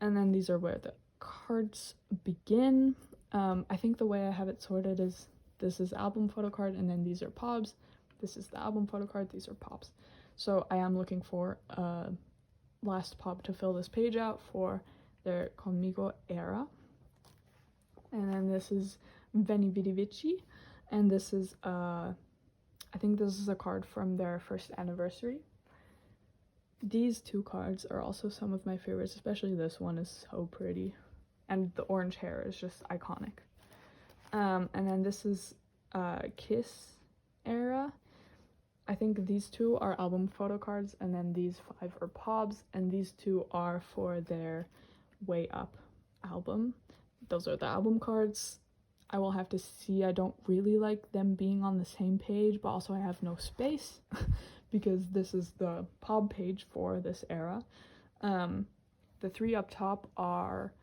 And then these are where the cards begin. I think the way I have it sorted is this is album photo card, and then these are pobs. This is the album photo card, these are pops. So I am looking for a last pop to fill this page out for their Conmigo era. And then this is Veni Vidi Vici, and this is I think this is a card from their first anniversary. These 2 cards are also some of my favorites, especially this one is so pretty, and the orange hair is just iconic. And then this is Kiss era. I think these 2 are album photo cards, and then these 5 are pobs, and these 2 are for their Way Up album. Those are the album cards. I will have to see. I don't really like them being on the same page, but also I have no space because this is the pob page for this era. The 3 up top are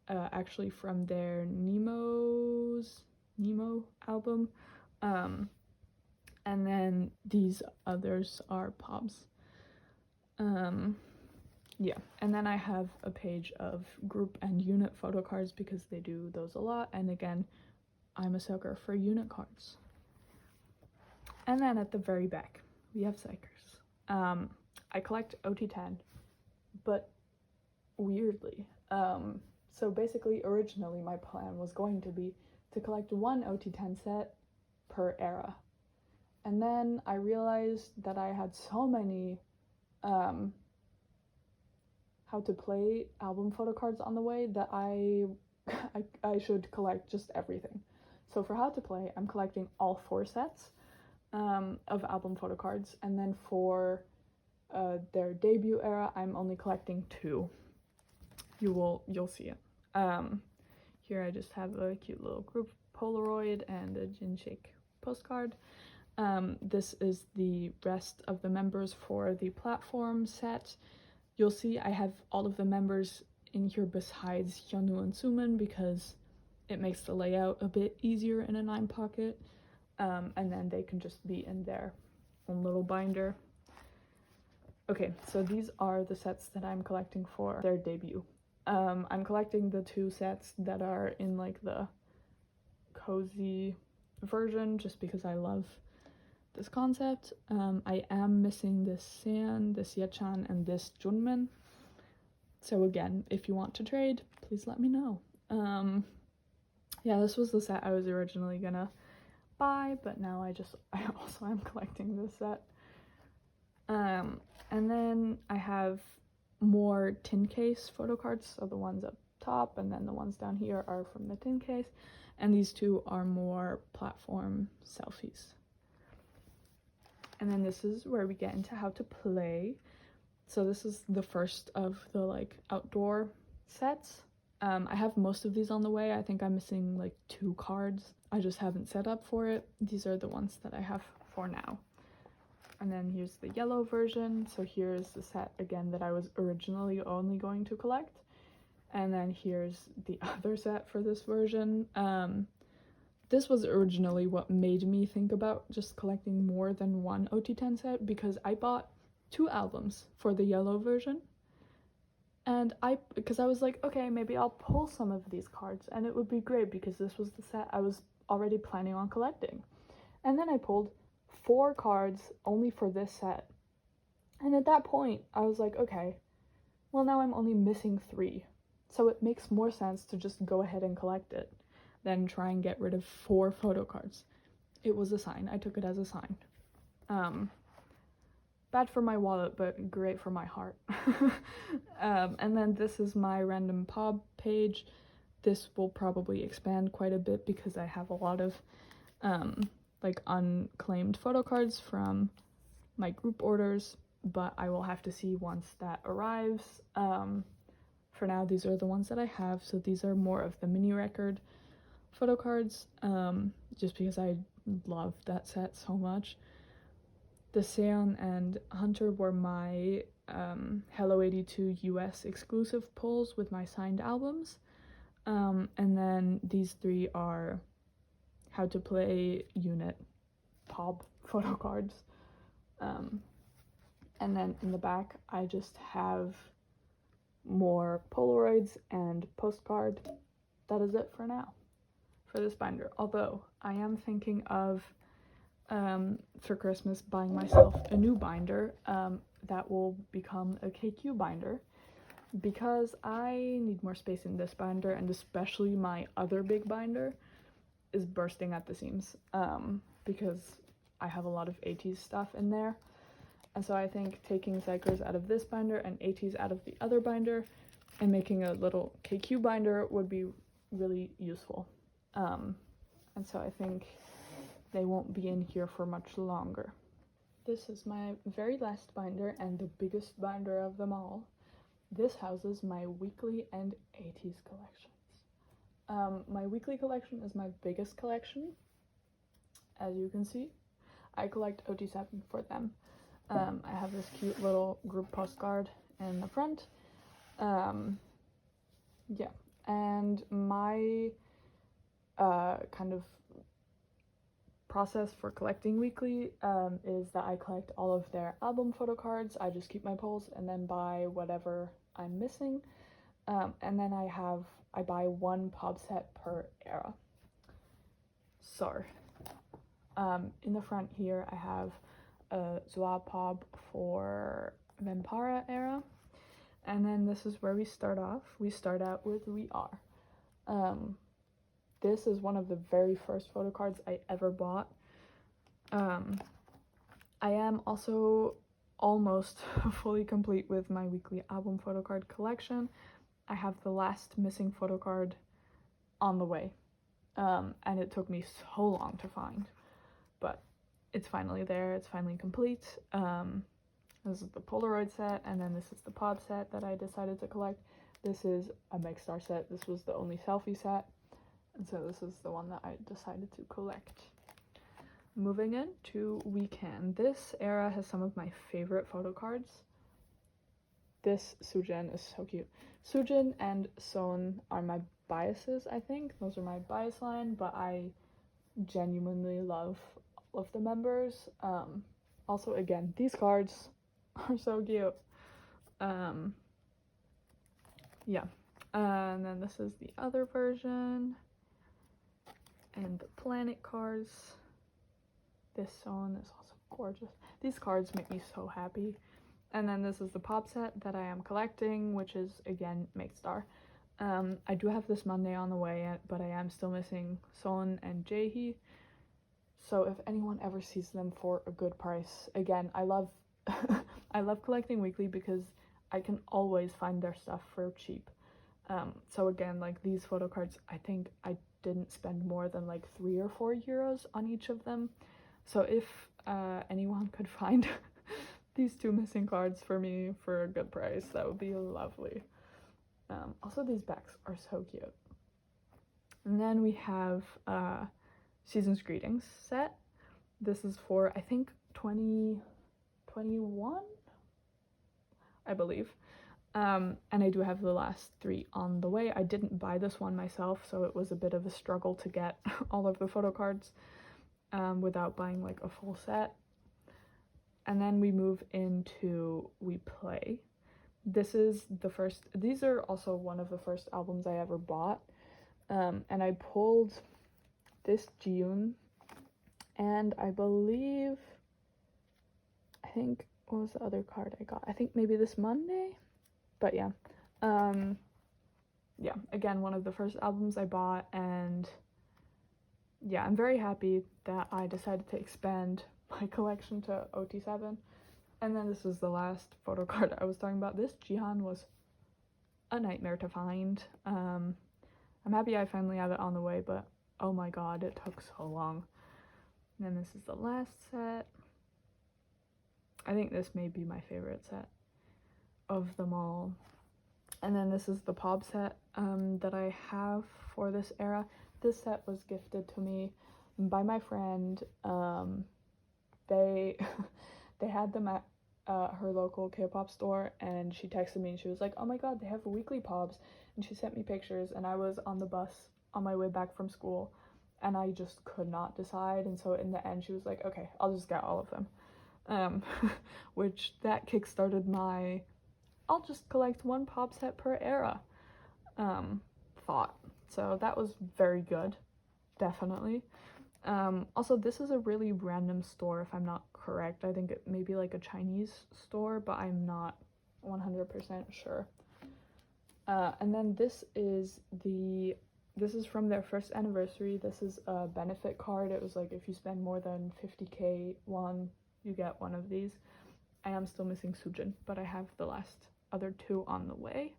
actually from their Nemo album, and then these others are pobs. Yeah, and then I have a page of group and unit photo cards because they do those a lot, and again, I'm a sucker for unit cards. And then at the very back, we have xikers. I collect OT10, but weirdly. So basically, originally my plan was going to be to collect one OT10 set per era. And then I realized that I had so many how to play album photo cards on the way that I should collect just everything. So for how to play, I'm collecting all 4 sets of album photo cards, and then for their debut era, I'm only collecting 2. You'll see it. Here I just have a cute little group Polaroid and a Jinshake postcard. This is the rest of the members for the platform set. You'll see I have all of the members in here besides Hyunwoo and Sumin because it makes the layout a bit easier in a 9 pocket, and then they can just be in their own little binder. Okay, so these are the sets that I'm collecting for their debut. I'm collecting the 2 sets that are in like the cozy version just because I love this concept. I am missing this San, this Yechan, and this Junmin. So again, if you want to trade, please let me know. Yeah, this was the set I was originally gonna buy, but now I also am collecting this set. And then I have more tin case photo cards, so the ones up top and then the ones down here are from the tin case, and these 2 are more platform selfies. And then this is where we get into how to play. So this is the first of the like outdoor sets. I have most of these on the way. I think I'm missing like 2 cards. I just haven't set up for it. These are the ones that I have for now. And then here's the yellow version. So here's the set again that I was originally only going to collect. And then here's the other set for this version. This was originally what made me think about just collecting more than one OT10 set, because I bought 2 albums for the yellow version. And because I was like, okay, maybe I'll pull some of these cards and it would be great because this was the set I was already planning on collecting. And then I pulled 4 cards only for this set. And at that point, I was like, okay, well now I'm only missing 3. So it makes more sense to just go ahead and collect it than try and get rid of 4 photo cards. It was a sign. I took it as a sign. Bad for my wallet, but great for my heart. And then this is my random pop page. This will probably expand quite a bit because I have a lot of like unclaimed photo cards from my group orders, but I will have to see once that arrives. For now, these are the ones that I have, so these are more of the mini record photo cards, just because I love that set so much. The Seon and Hunter were my Hello 82 US exclusive pulls with my signed albums, and then these 3 are how to play unit pop photo cards. And then in the back I just have more Polaroids and postcard. That is it for now for this binder, although I am thinking of for Christmas buying myself a new binder that will become a KQ binder, because I need more space in this binder, and especially my other big binder is bursting at the seams because I have a lot of ateez stuff in there. And so I think taking xikers out of this binder and ateez out of the other binder and making a little KQ binder would be really useful. And so I think they won't be in here for much longer. This is my very last binder and the biggest binder of them all. This houses my weekly and ateez collections. My weekly collection is my biggest collection. As you can see, I collect OT7 for them. I have this cute little group postcard in the front. Yeah, and my kind of process for collecting weekly is that I collect all of their album photo cards. I just keep my pulls and then buy whatever I'm missing. And then I buy one pop set per era. So, in the front here I have a Zwa pop for Vampara era. And then this is where we start off. We start out with We Are. This is one of the very first photo cards I ever bought. I am also almost fully complete with my weekly album photo card collection. I have the last missing photo card on the way, and it took me so long to find, but it's finally there. It's finally complete. This is the Polaroid set, and then this is the pod set that I decided to collect. This is a Megastar set. This was the only selfie set. And so this is the one that I decided to collect. Moving into Weekend. This era has some of my favorite photo cards. This Sujin is so cute. Sujin and Son are my biases, I think. Those are my bias line, but I genuinely love all of the members. Also, again, these cards are so cute. Yeah. And then this is the other version. And the planet cards. This one is also gorgeous. These cards make me so happy. And then this is the pop set that I am collecting, which is again Megastar. I do have this Monday on the way, but I am still missing Son and Jaehee. So if anyone ever sees them for a good price, again, I love I love collecting weekly because I can always find their stuff for cheap. So again, like these photo cards, I think I didn't spend more than like 3 or 4 euros on each of them. So if anyone could find these 2 missing cards for me for a good price, that would be lovely. Also, these backs are so cute. And then we have Season's Greetings set. This is for, I think, 2021, I believe. And I do have the last 3 on the way. I didn't buy this one myself, so it was a bit of a struggle to get all of the photo cards without buying like a full set. And then we move into We Play. This is the first, these are also one of the first albums I ever bought. And I pulled this June, and I think, what was the other card I got? I think maybe this Monday? But yeah, yeah, again, one of the first albums I bought, and yeah, I'm very happy that I decided to expand my collection to OT7. And then this is the last photo card I was talking about. This Jihan was a nightmare to find. I'm happy I finally have it on the way, but oh my god, it took so long. And then this is the last set. I think this may be my favorite set of them all. And then this is the pop set that I have for this era. This set was gifted to me by my friend. They had them at her local K-pop store, and she texted me and she was like, oh my god, they have weekly pops, and she sent me pictures, and I was on the bus on my way back from school and I just could not decide, and so in the end she was like, okay, I'll just get all of them. Which that kickstarted my I'll just collect one pop set per era thought. So that was very good, definitely. Also, this is a really random store, if I'm not correct. I think it may be like a Chinese store, but I'm not 100% sure. And then this is from their first anniversary. This is a benefit card. It was like, if you spend more than 50k won, you get one of these. I am still missing Sujin, but I have the last other 2 on the way.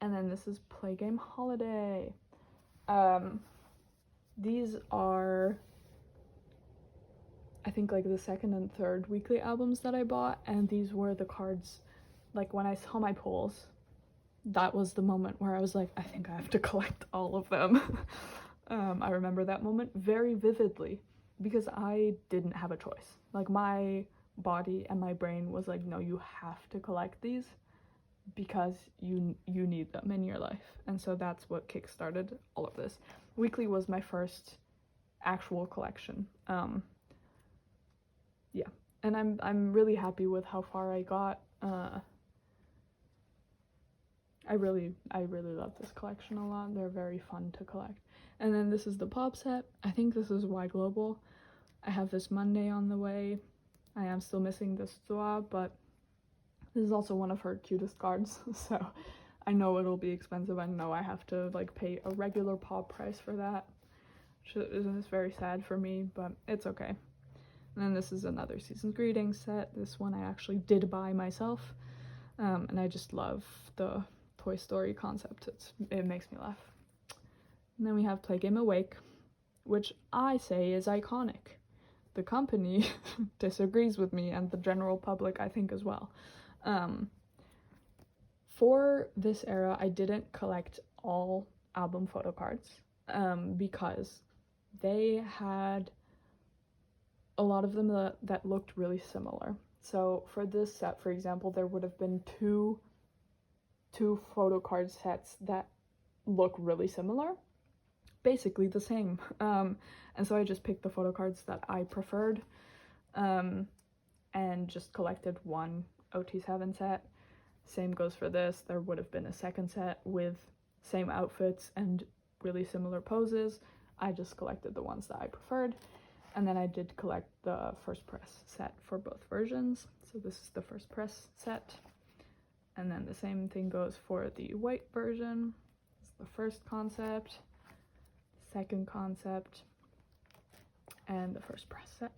And then this is Play Game Holiday. These are, I think, like the second and third weekly albums that I bought, and these were the cards, like when I saw my pulls, that was the moment where I was like, I think I have to collect all of them. I remember that moment very vividly because I didn't have a choice. Like, my body and my brain was like, no, you have to collect these because you need them in your life. And so that's what kickstarted all of this. Weekly was my first actual collection. Yeah, and I'm really happy with how far I got. I really love this collection a lot. They're very fun to collect. And then this is the pop set. I think this is Y Global. I have this Monday on the way. I am still missing this Zoa, but this is also one of her cutest cards, so I know it'll be expensive. I know I have to like pay a regular pop price for that, which is very sad for me, but it's okay. And then this is another Season's Greetings set. This one I actually did buy myself, and I just love the Toy Story concept. It makes me laugh. And then we have Play Game Awake, which I say is iconic. The company disagrees with me, and the general public I think as well. For this era, I didn't collect all album photo cards because they had a lot of them that looked really similar. So for this set, for example, there would have been two photo card sets that look really similar, basically the same. And so I just picked the photo cards that I preferred, and just collected one OT7 set. Same goes for this. There would have been a second set with same outfits and really similar poses. I just collected the ones that I preferred. And then I did collect the first press set for both versions. So this is the first press set. And then the same thing goes for the white version. It's the first concept, second concept, and the first press set.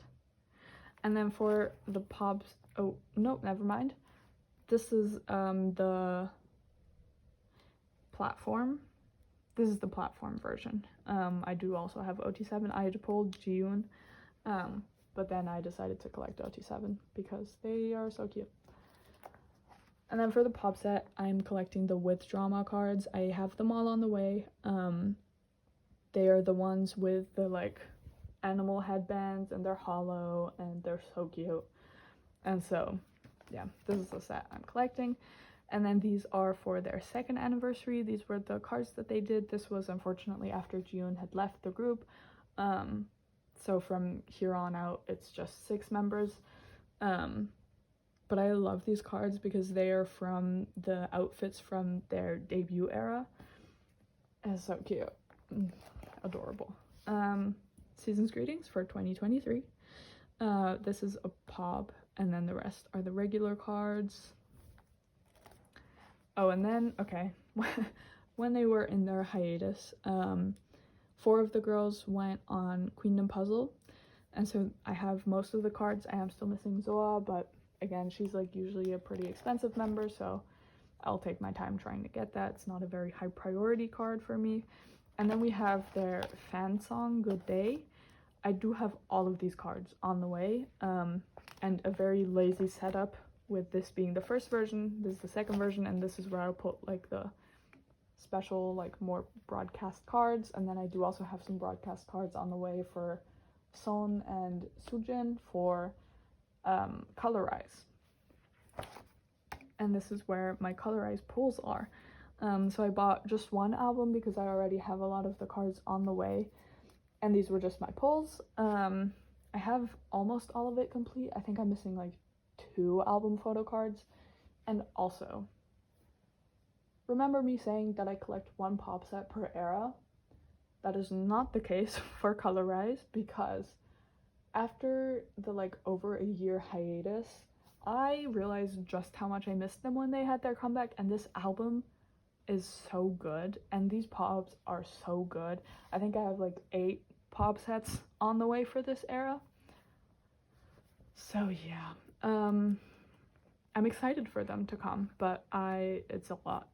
And then for the pops, oh no, never mind. This is the platform. This is the platform version. I do also have OT7. I had pulled Jiyun, but then I decided to collect OT7 because they are so cute. And then for the pop set, I'm collecting the With Drama cards. I have them all on the way. They are the ones with the like animal headbands, and they're hollow and they're so cute. And so yeah, this is the set I'm collecting. And then these are for their second anniversary. These were the cards that they did. This was unfortunately after Jiyun had left the group. So from here on out, it's just 6 members. But I love these cards because they are from the outfits from their debut era. And it's so cute. Adorable. Season's Greetings for 2023. This is a pop, and then the rest are the regular cards. Oh, and then, okay, when they were in their hiatus, 4 of the girls went on Queendom Puzzle, and so I have most of the cards. I am still missing Zoa, but again, she's like usually a pretty expensive member, so I'll take my time trying to get that. It's not a very high priority card for me. And then we have their fan song, Good Day. I do have all of these cards on the way, and a very lazy setup with this being the first version, this is the second version, and this is where I'll put like the special, like more broadcast cards. And then I do also have some broadcast cards on the way for Son and Sujin for Colorize. And this is where my Colorize pulls are. So I bought just one album because I already have a lot of the cards on the way, and these were just my pulls. I have almost all of it complete. I think I'm missing like 2 album photo cards. And also, remember me saying that I collect 1 pop set per era? That is not the case for Colorize, because after the like over a year hiatus, I realized just how much I missed them when they had their comeback, and this album is so good, and these pops are so good. I think I have like 8 pop sets on the way for this era. So yeah, I'm excited for them to come, but it's a lot.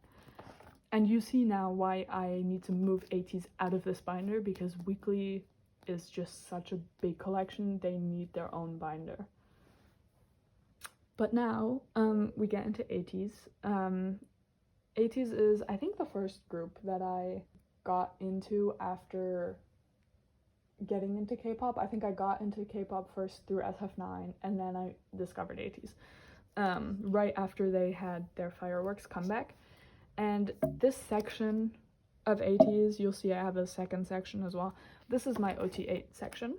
And you see now why I need to move ateez out of this binder, because weekly is just such a big collection. They need their own binder. But now we get into ateez. Ateez is, I think, the first group that I got into after getting into K-pop. I think I got into K-pop first through SF9, and then I discovered ateez right after they had their fireworks comeback. And this section of ateez, you'll see I have a second section as well, this is my OT8 section.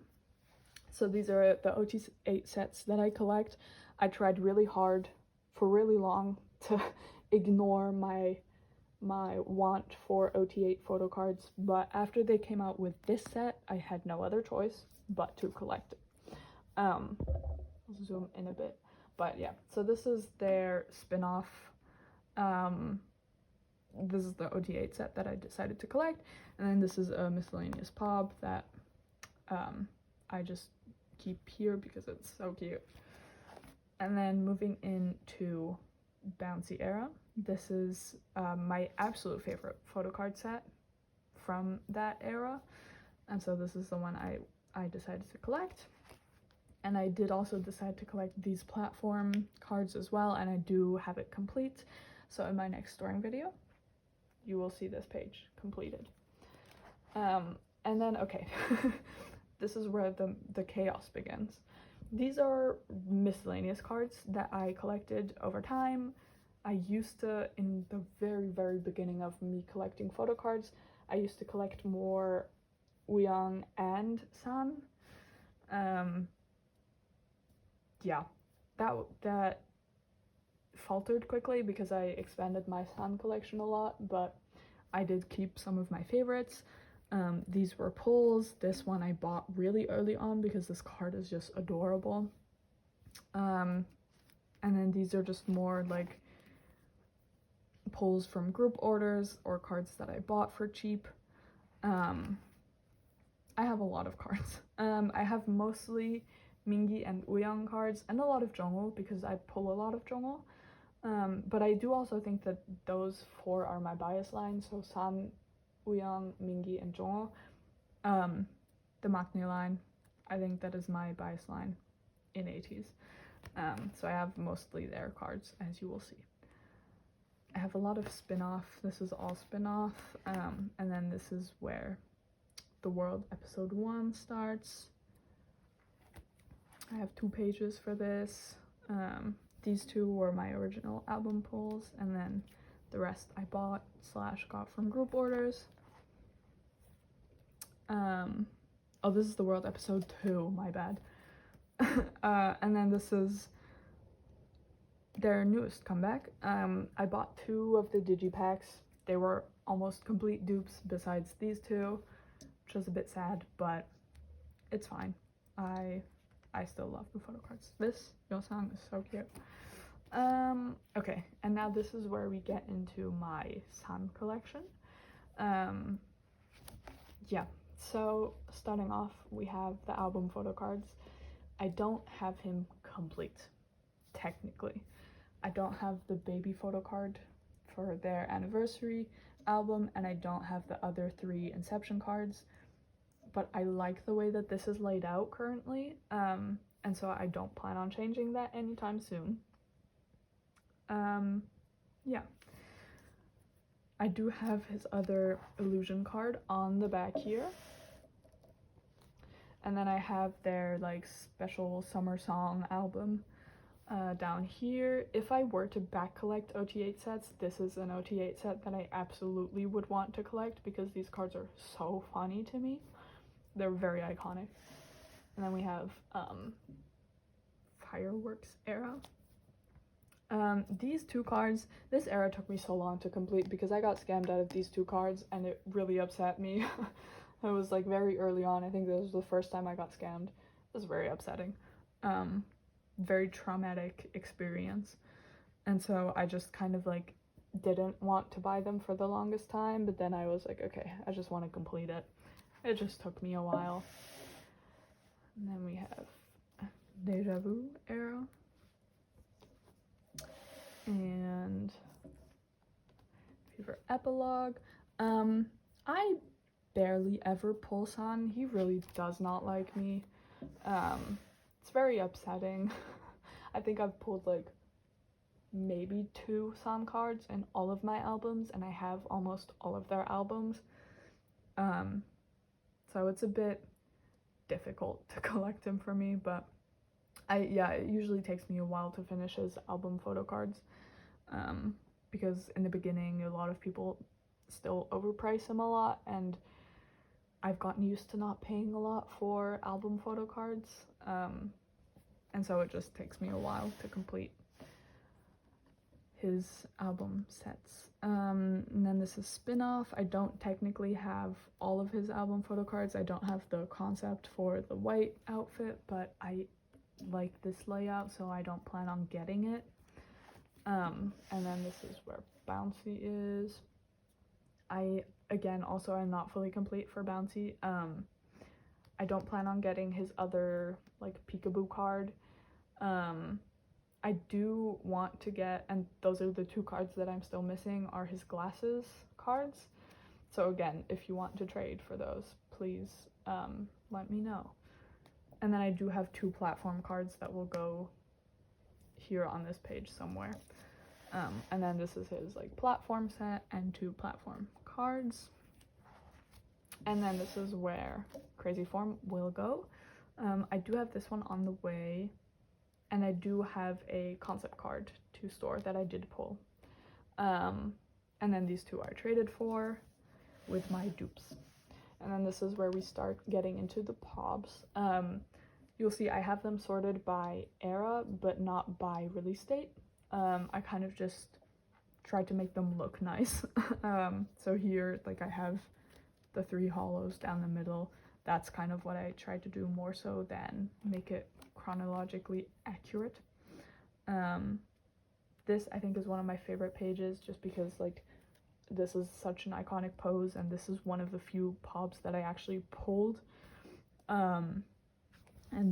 So these are the OT8 sets that I collect. I tried really hard for really long to ignore my want for OT8 photo cards, but after they came out with this set, I had no other choice but to collect it. I'll zoom in a bit, but yeah, so this is their spin-off. This is the OT8 set that I decided to collect, and then this is a miscellaneous pop that I just keep here because it's so cute. And then moving into Bouncy era, this is my absolute favorite photocard set from that era, and so this is the one I decided to collect. And I did also decide to collect these platform cards as well, and I do have it complete, so in my next storing video you will see this page completed. And then, okay, this is where the chaos begins. These are miscellaneous cards that I collected over time. I used to, in the very, very beginning of me collecting photo cards, I used to collect more Uyang and San. Yeah, that faltered quickly because I expanded my San collection a lot, but I did keep some of my favorites. These were pulls. This one I bought really early on because this card is just adorable. And then these are just more like pulls from group orders or cards that I bought for cheap. I have a lot of cards. I have mostly Mingi and Uyang cards and a lot of Jongwoo because I pull a lot of Jongwoo. But I do also think that those four are my bias line, so San, Uyang, Mingi, and Jongwoo. The Maknae line, I think that is my bias line in ateez. So I have mostly their cards, as you will see. I have a lot of spin-off. This is all spin-off, and then this is where the World episode 1 starts. I have 2 pages for this. These 2 were my original album pulls, and then the rest I bought / got from group orders. Oh, this is the World episode 2, my bad. And then this is their newest comeback. I bought 2 of the digipacks. They were almost complete dupes besides these 2, which was a bit sad, but it's fine. I still love the photo cards. This Yeosang is so cute. Okay, and now this is where we get into my San collection. Yeah, so starting off, we have the album photo cards. I don't have him complete, technically. I don't have the baby photo card for their anniversary album, and I don't have the other 3 Inception cards, but I like the way that this is laid out currently, and so I don't plan on changing that anytime soon. Yeah. I do have his other illusion card on the back here. And then I have their like special summer song album down here. If I were to back collect OT8 sets, this is an OT8 set that I absolutely would want to collect because these cards are so funny to me. They're very iconic. And then we have Fireworks era. These 2 cards, this era took me so long to complete because I got scammed out of these 2 cards and it really upset me. It was like very early on. I think this was the first time I got scammed. It was very upsetting. Very traumatic experience. And so I just kind of like didn't want to buy them for the longest time, but then I was like, okay, I just want to complete it. It just took me a while. And then we have Deja Vu era. And Fever Epilogue. I barely ever pull San. He really does not like me. It's very upsetting. I think I've pulled like maybe 2 San cards in all of my albums, and I have almost all of their albums. So it's a bit difficult to collect him for me, but it usually takes me a while to finish his album photo cards, because in the beginning a lot of people still overprice him a lot, and I've gotten used to not paying a lot for album photo cards, and so it just takes me a while to complete his album sets. And then this is Spin-Off. I don't technically have all of his album photo cards. I don't have the concept for the white outfit, but I like this layout, so I don't plan on getting it. And then this is where Bouncy is. Again, also I'm not fully complete for Bouncy. I don't plan on getting his other like peekaboo card. I do want to get, and those are the two cards that I'm still missing, are his glasses cards. So again, if you want to trade for those, please let me know. And then I do have 2 platform cards that will go here on this page somewhere. And then this is his like platform set and 2 platform cards. And then this is where Crazy Form will go. I do have this one on the way, and I do have a concept card to store that I did pull. And then these 2 are traded for with my dupes. And then this is where we start getting into the pobs. You'll see I have them sorted by era, but not by release date. I kind of just tried to make them look nice. So here, like, I have the 3 hollows down the middle. That's kind of what I tried to do, more so than make it chronologically accurate. This I think is one of my favorite pages, just because like this is such an iconic pose, and this is one of the few pobs that I actually pulled. And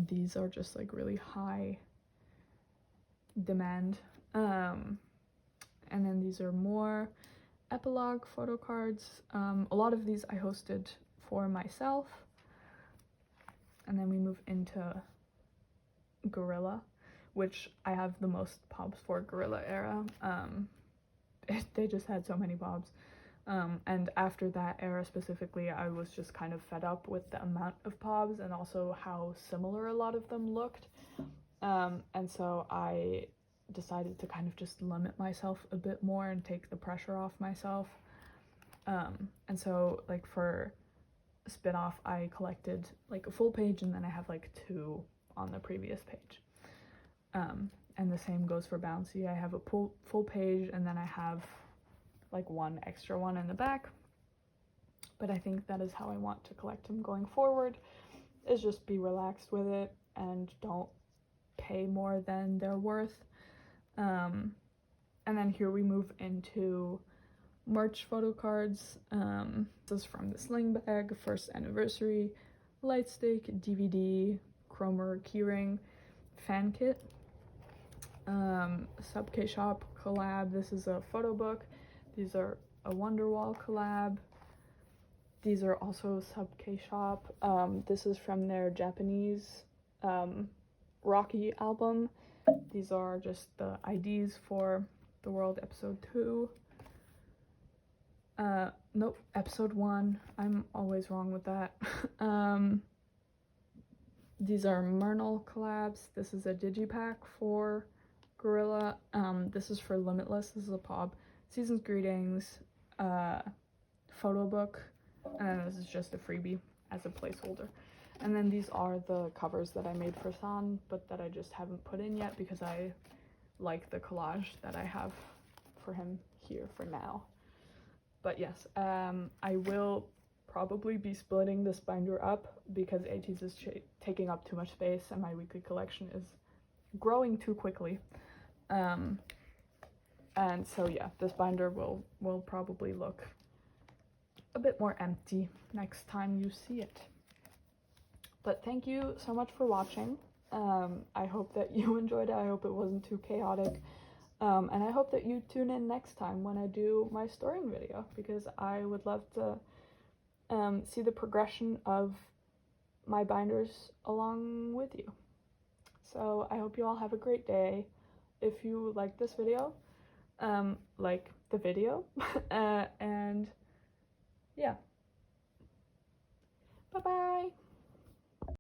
these are just like really high demand. And then these are more epilogue photo cards. A lot of these I hosted for myself. And then we move into Gorilla, which I have the most pobs for Gorilla era. They just had so many pobs. And after that era specifically, I was just kind of fed up with the amount of pobs and also how similar a lot of them looked. And so I decided to kind of just limit myself a bit more and take the pressure off myself. And so like for Spin-Off, I collected like a full page, and then I have like 2 on the previous page. And the same goes for Bouncy. I have a full page, and then I have like 1 extra one in the back. But I think that is how I want to collect them going forward, is just be relaxed with it and don't pay more than they're worth. And then here we move into merch photo cards. This is from the Sling Bag, First Anniversary, Lightstick, DVD, Chromer Keyring, Fan Kit, Sub K Shop collab. This is a photo book. These are a Wonderwall collab. These are also Sub K Shop. This is from their Japanese Rocky album. These are just the IDs for The World Episode 2. Nope, Episode 1. I'm always wrong with that. These are Myrnal collabs. This is a digipack for Gorilla. This is for Limitless. This is a pob. Season's Greetings, photo book, and then this is just a freebie as a placeholder. And then these are the covers that I made for San, but that I just haven't put in yet because I like the collage that I have for him here for now. But yes, I will probably be splitting this binder up because ateez is taking up too much space and my weekly collection is growing too quickly. And so yeah, this binder will probably look a bit more empty next time you see it. But thank you so much for watching. I hope that you enjoyed it. I hope it wasn't too chaotic. And I hope that you tune in next time when I do my storing video, because I would love to see the progression of my binders along with you. So I hope you all have a great day. If you like this video, like the video, and yeah. Bye-bye!